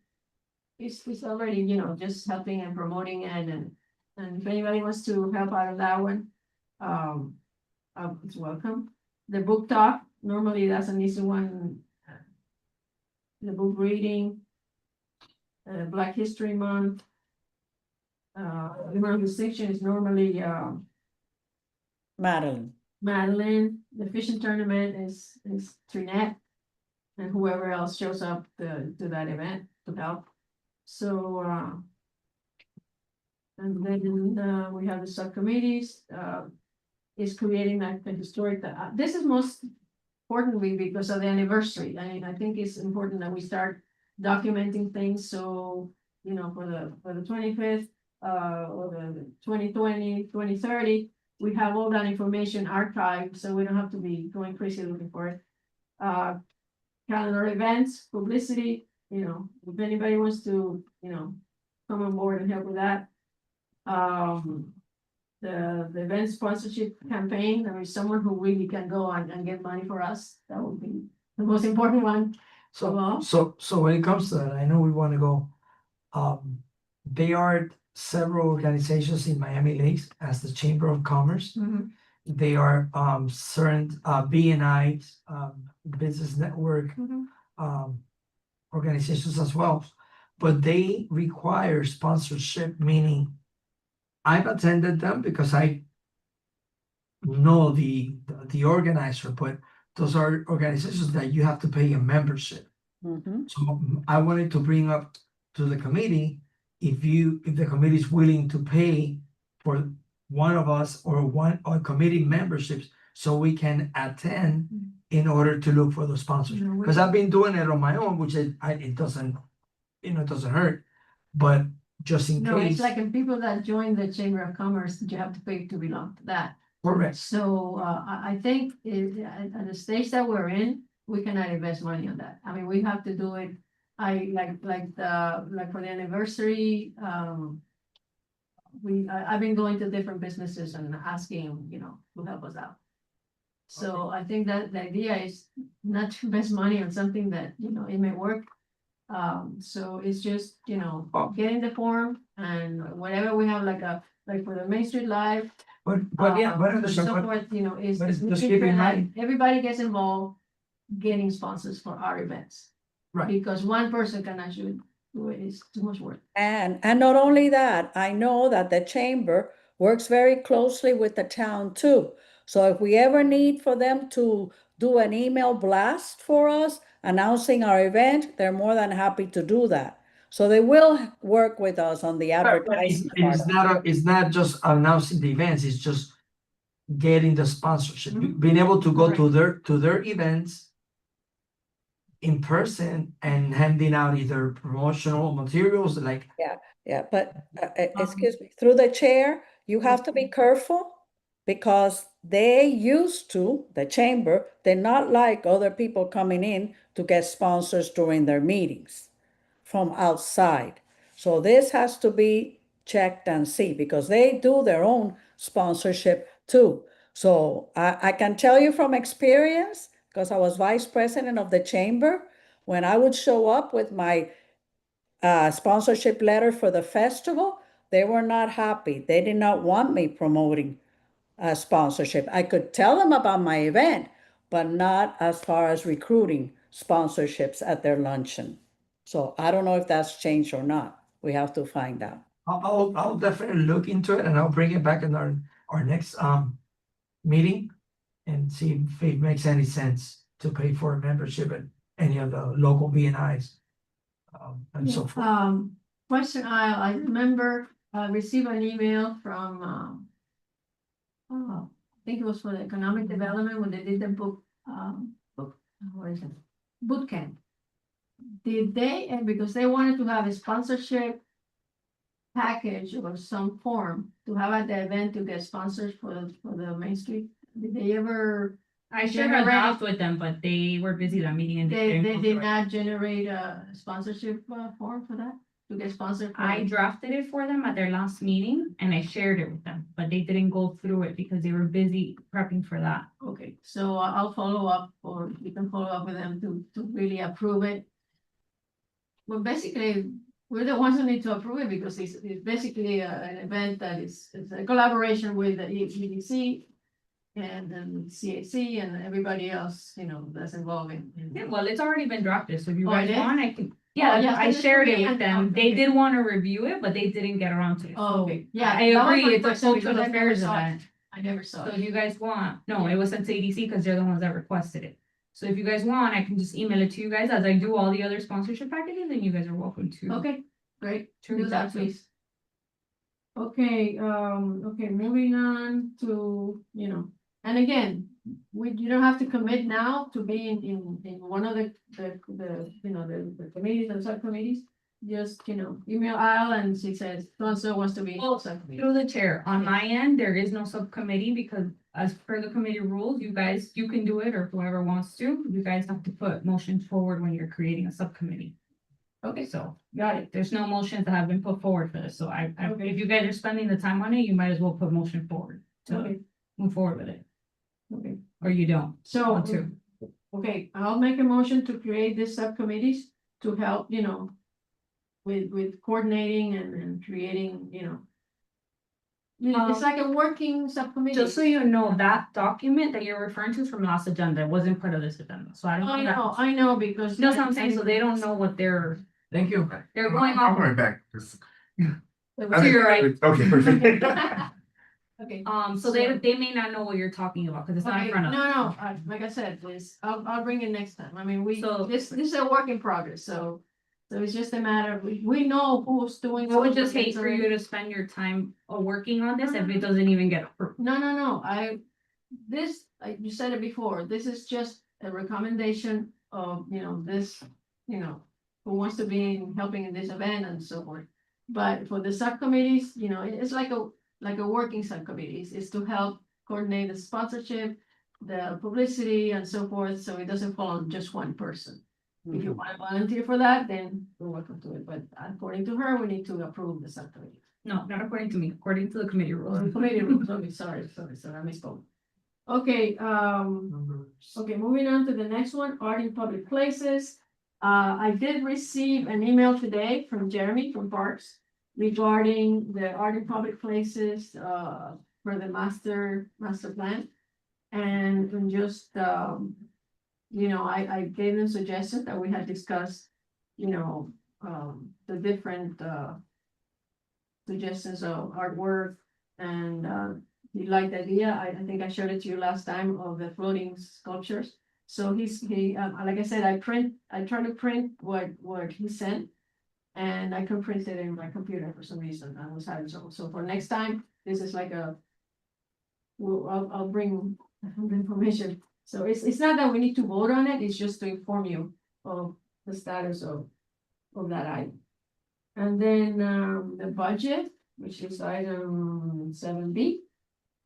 it's already, just helping and promoting it and if anybody wants to help out of that one, it's welcome. The book talk, normally that's an easy one. The book reading, Black History Month. The distinction is normally,
Madeline.
Madeline. The fishing tournament is Trinette. And whoever else shows up to that event to help. So, and then, we have the subcommittees, is creating like the historic, this is most importantly because of the anniversary. I think it's important that we start documenting things, so, for the 25th, or the 2020, 2030, we have all that information archived, so we don't have to be going crazy looking for it. Calendar events, publicity, if anybody wants to, come on board and help with that. The event sponsorship campaign, there is someone who really can go and get money for us, that would be the most important one.
So when it comes to that, I know we want to go. There are several organizations in Miami Lakes as the Chamber of Commerce. They are certain BNI, Business Network organizations as well, but they require sponsorship, meaning I've attended them because I know the organizer, but those are organizations that you have to pay a membership. So I wanted to bring up to the committee, if the committee is willing to pay for one of us or committee memberships, so we can attend in order to look for the sponsors. Because I've been doing it on my own, which it doesn't, it doesn't hurt, but just in
No, it's
case.
like in people that join the Chamber of Commerce, you have to pay to belong to that.
Correct.
So, I think at the stage that we're in, we cannot invest money on that. I mean, we have to do it. Like for the anniversary, I've been going to different businesses and asking, to help us out. So I think that the idea is not to invest money on something that, it may work. So it's just, getting the form and whatever we have, like for the Main Street Live.
But understand,
So forth, is.
but
is
just
making
keep
sure
in
that
mind-
everybody gets involved, getting sponsors for our events.
Right.
Because one person can actually do it, it's too much work.
And not only that, I know that the chamber works very closely with the town too. So if we ever need for them to do an email blast for us announcing our event, they're more than happy to do that. So they will work with us on the advertising part.
It's not just announcing the events, it's just getting the sponsorship, being able to go to their events in person and handing out either promotional materials like
Yeah, but excuse me, through the chair, you have to be careful because they used to, the chamber, they're not like other people coming in to get sponsors during their meetings from outside. So this has to be checked and see because they do their own sponsorship too. So I can tell you from experience, because I was vice president of the chamber, when I would show up with my sponsorship letter for the festival, they were not happy. They did not want me promoting sponsorship. I could tell them about my event, but not as far as recruiting sponsorships at their luncheon. So I don't know if that's changed or not. We have to find out.
I'll definitely look into it and I'll bring it back in our next meeting and see if it makes any sense to pay for a membership at any of the local BNIs. And so forth.
Question I remember, received an email from, I think it was for the economic development when they did the book, what is it? Boot camp. Did they, and because they wanted to have a sponsorship package or some form to have at the event to get sponsors for the Main Street, did they ever?
I shared a draft with them, but they were busy that meeting and
They
didn't go
did
through it.
not generate a sponsorship form for that, to get sponsored?
I drafted it for them at their last meeting and I shared it with them, but they didn't go through it because they were busy prepping for that.
Okay, so I'll follow up, or you can follow up with them to really approve it. Well, basically, we're the ones who need to approve it because it's basically an event that is a collaboration with the EDC and then CAC and everybody else, that's involved in.
Yeah, well, it's already been drafted, so if you
Oh,
guys
it is?
want, I can,
Oh,
yeah,
yeah,
I
send it to
shared it
me
with
and-
them. They
okay.
did want to review it, but they didn't get around to it.
Oh,
So
okay, yeah.
I
that was
agree,
my
it's a
question because
cultural
I never
affairs
saw it.
event.
I never saw
So
it.
if you guys want, no, it was sent to EDC because they're the ones that requested it. So if you guys want, I can just email it to you guys as I do all the other sponsorship packages, and you guys are welcome to.
Okay, great,
To
do
reach
that,
out to.
please. Okay, moving on to, and again, you don't have to commit now to be in one of the committees and subcommittees. Just, email Al and she says, so wants to be.
Well,
subcommittee.
through the chair, on my end, there is no subcommittee because as per the committee rules, you can do it or whoever wants to. You guys have to put motions forward when you're creating a subcommittee.
Okay,
So
got it.
there's no motions that have been put forward for this. So
Okay.
if you guys are spending the time on it, you might as well put motion forward to
Okay,
move forward with it,
okay.
or you don't.
So,
Want to.
okay, I'll make a motion to create these subcommittees to help, with coordinating and creating, it's like a working subcommittee.
Just so you know, that document that you're referring to is from last agenda. It wasn't part of this agenda. So I don't think that.
I know, because.
That's what I'm saying. So they don't know what they're
Thank you.
going
I'm
off.
going back.
To your right.
Okay, perfect.
Okay.
So they may not know what you're talking about because it's not
Okay,
in front of them.
no, like I said, please, I'll bring it next time. I mean,
So-
this is a work in progress, so it's just a matter of, we know who's doing.
I would just
something,
hate
so-
for you to spend your time working on this if it doesn't even get approved.
No, like you said it before, this is just a recommendation of, this, who wants to be helping in this event and so forth. But for the subcommittees, it's like a working subcommittees, is to help coordinate the sponsorship, the publicity and so forth, so it doesn't fall on just one person. If you want to volunteer for that, then we're welcome to it, but according to her, we need to approve the subcommittee.
No, not according to me, according to the committee
Or
rules.
committee rules, okay, sorry, I misspoke. Okay, okay, moving on to the next one, art in public places. I did receive an email today from Jeremy from Parks regarding the art in public places, for the master plan. And just, I gave them suggestions that we had discussed, the different, suggestions of artwork and, he liked the idea. I think I showed it to you last time of the floating sculptures. So like I said, I tried to print what he sent. And I couldn't print it in my computer for some reason. I was having trouble. So for next time, this is like I'll bring the information. So it's not that we need to vote on it, it's just to inform you of the status of that item. And then, the budget, which is item 7B,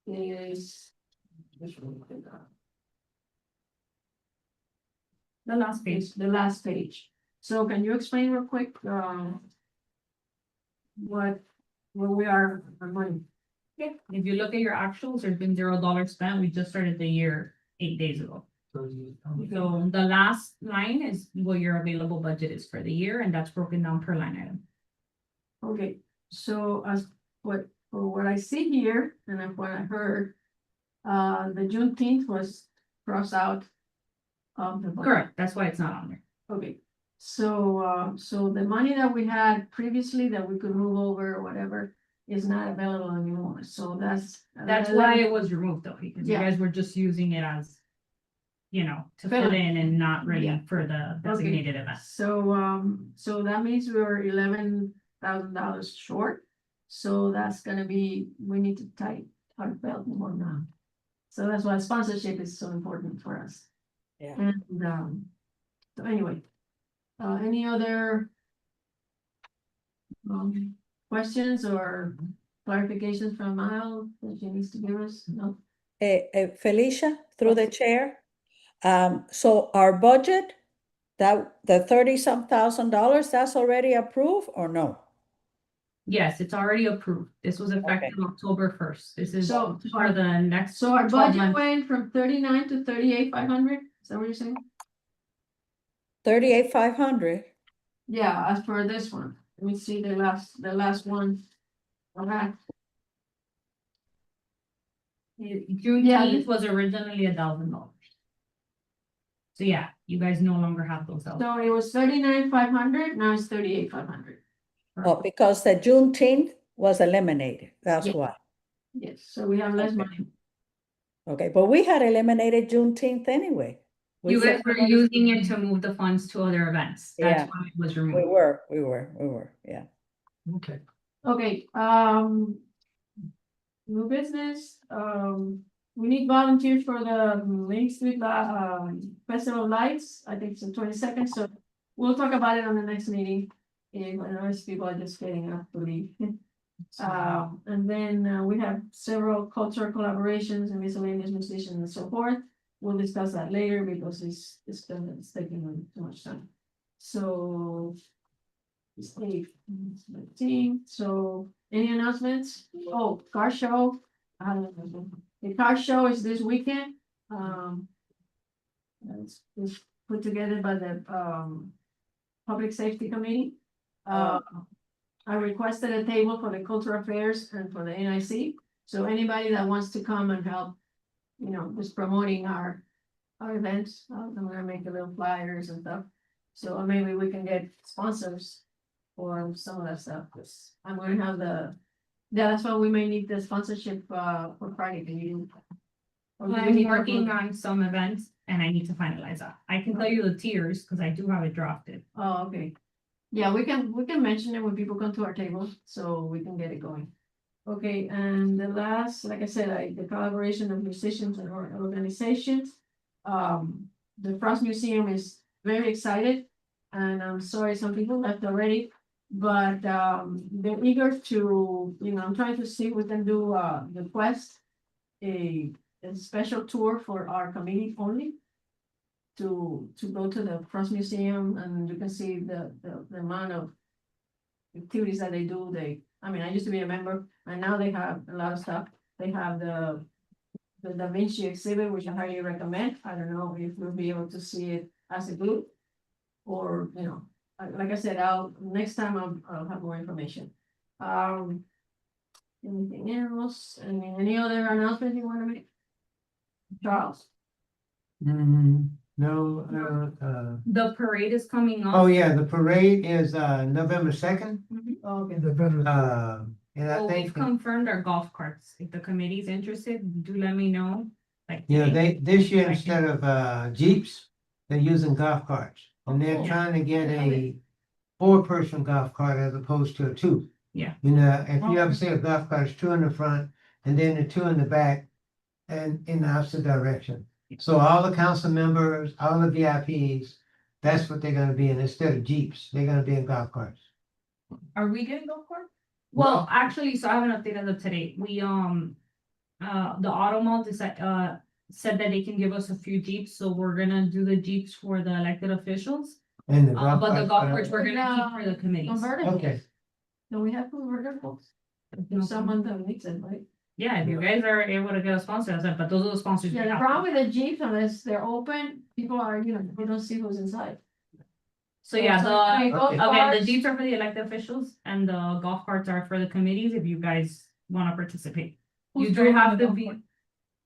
is. which one is it?
The last page.
Is the last page. So can you explain real quick, where we are on money?
Yeah, if you look at your actuals, there's been $0 spent. We just started the year 8 days ago. So the last line is what your available budget is for the year, and that's broken down per line item.
Okay, so as what I see here, and then what I heard, the Juneteenth was crossed out of the budget.
Correct, that's why it's not on there.
Okay, so, so the money that we had previously that we could move over or whatever is not available anymore, so
That's why it was removed though, because you
Yeah.
guys were just using it as, you know, to fill in and not ready
Yeah.
for the designated event.
So that means we were $11,000 short. So that's gonna be, we need to tighten our belt more now. So that's why sponsorship is so important for us.
Yeah.
And, so anyway, any other questions or clarifications from Mal that she needs to give us? No?
Felicia, through the chair. So our budget, that the 30-some thousand dollars, that's already approved or no?
Yes, it's already approved. This was effective October 1st. This is
So-
for the next.
So our
12
budget
months.
went from 39 to 38,500, is that what you're saying?
38,500.
Yeah, as for this one, let me see the last one. Okay.
Juneteenth was originally $1,000. So yeah, you guys no longer have those. out.
So it was 39,500, now it's 38,500.
Oh, because the Juneteenth was eliminated, that's
Yeah.
why.
Yes, so we have less
Okay.
money.
Okay, but we had eliminated Juneteenth anyway. We
You guys
said-
were using it to move the funds to other events.
Yeah.
That's why it was
We
removed.
were, yeah.
Okay.
Okay, new business, we need volunteers for the Main Street Festival of Lights, I think it's the 22nd, so we'll talk about it on the next meeting. If I notice people are just getting up to leave. And then we have several cultural collaborations and miscellaneous musicians and so forth. We'll discuss that later because it's taking too much time. So. It's 8:19, so any announcements? Oh, car show. The car show is this weekend. It's put together by the Public Safety Committee. I requested a table for the Cultural Affairs and for the NIC. So anybody that wants to come and help, you know, just promoting our events, I'm gonna make a little flyers and stuff. So maybe we can get sponsors for some of that stuff, because I'm gonna have that's why we may need the sponsorship for Friday, can you? or do we
I'm
need to
working
approve?
on some events and I need to finalize that. I can tell you the tiers because I do have it drafted.
Oh, okay. Yeah, we can mention it when people come to our table, so we can get it going. Okay, and the last, like I said, the collaboration of musicians and organizations. The Frost Museum is very excited, and I'm sorry some people left already. But they're eager to, you know, I'm trying to see if we can do the quest, a special tour for our committee only. To go to the Frost Museum, and you can see the amount of activities that they do. I mean, I used to be a member, and now they have a lot of stuff. They have the Da Vinci exhibit, which I highly recommend. I don't know if we'll be able to see it as a group. Or, you know, like I said, next time I'll have more information. Anything else? Any other announcement you wanna make? Charles?
No,
The parade is coming up.
oh yeah, the parade is November 2nd.
Okay.
The better.
And I
So we've
think,
confirmed our golf carts. If the committee's interested, do let me know. Like
you know,
today.
this year instead of Jeeps, they're using golf carts. And they're
Oh.
trying to get a 4-person golf cart as opposed to a 2.
Yeah.
You know, if you ever see a golf cart, it's 2 in the front and then the 2 in the back and in the opposite direction. So all the council members, all the VIPs, That's what they're gonna be in instead of Jeeps. They're gonna be in golf carts.
Are we getting golf cart?
Well, actually, so I have an update as of today. We, the auto mall said that they can give us a few Jeeps, so we're gonna do the Jeeps for the elected officials.
And the
But the golf carts
carts.
we're gonna keep for the committees.
Convertibles.
Okay.
Do we have convertibles? If someone that needs it, right?
Yeah, if you guys are able to get a sponsor, I said, but those are the sponsors. we
Yeah, the
have.
problem with the Jeeps, unless they're open, people are, they don't see who's inside.
So yeah,
So,
the,
golf
again, the
carts-
Jeeps are for the elected officials and the golf carts are for the committees if you guys wanna participate. You
Who's
do
driving
have
the
to
golf
be,
cart?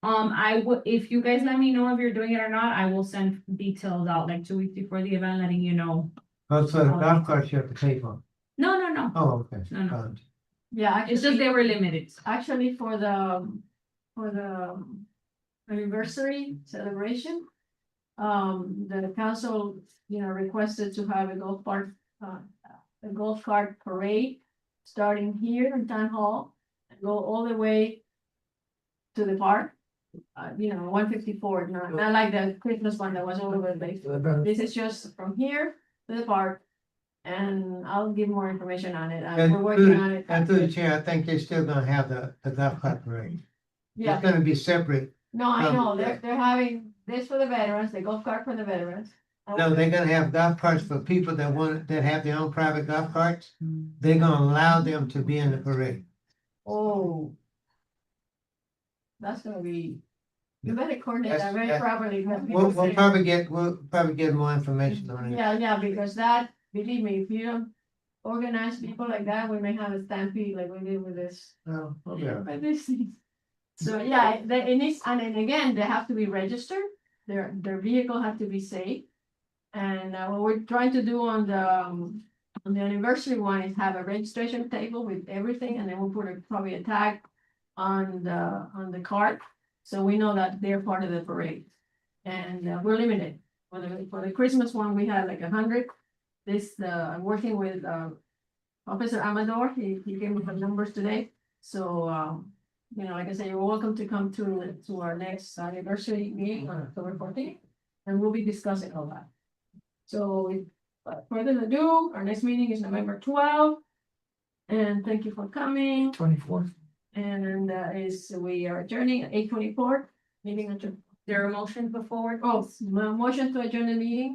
I would, if you guys let me know if you're doing it or not, I will send details out like 2 weeks before the event, letting you know.
Oh, so the golf carts you have to pay for.
No, no, no,
Oh, okay.
No, no.
Yeah,
it's just they
actually,
were limited.
actually for the anniversary celebration. The council, requested to have a golf cart parade starting here in town hall and go all the way to the park. 154, not like the Christmas one that was all over the place. This is just from here to the park. And I'll give more information on it. We're working on it.
And through the chair, I think they're still gonna have the golf cart parade.
Yeah,
It's gonna be separate.
no, I know, they're having this for the veterans, the golf cart for the veterans.
No, they're gonna have golf carts for people that have their own private golf carts. They're gonna allow them to be in the parade.
Oh. That's gonna be, you better coordinate that very
That's-
properly.
We'll probably get more information on it.
Yeah, because that, believe me, if you don't organize people like that, we may have a stampede like we did with this.
Oh, okay.
But this thing- So, yeah, it needs, and then again, they have to be registered, their vehicle have to be safe. And what we're trying to do on the anniversary one is have a registration table with everything, and then we'll put probably a tag on the cart. So we know that they're part of the parade. And we're limited. For the Christmas one, we had like 100. I'm working with Officer Amador, he came with the numbers today. So, like I said, you're welcome to come to our next anniversary meeting on October 14th. And we'll be discussing all that. So without further ado, our next meeting is November 12th. And thank you for coming.
24th.
And we are adjourning at 8:24, meeting adjourned.
There are motions before.
Oh, motion to adjourn the meeting.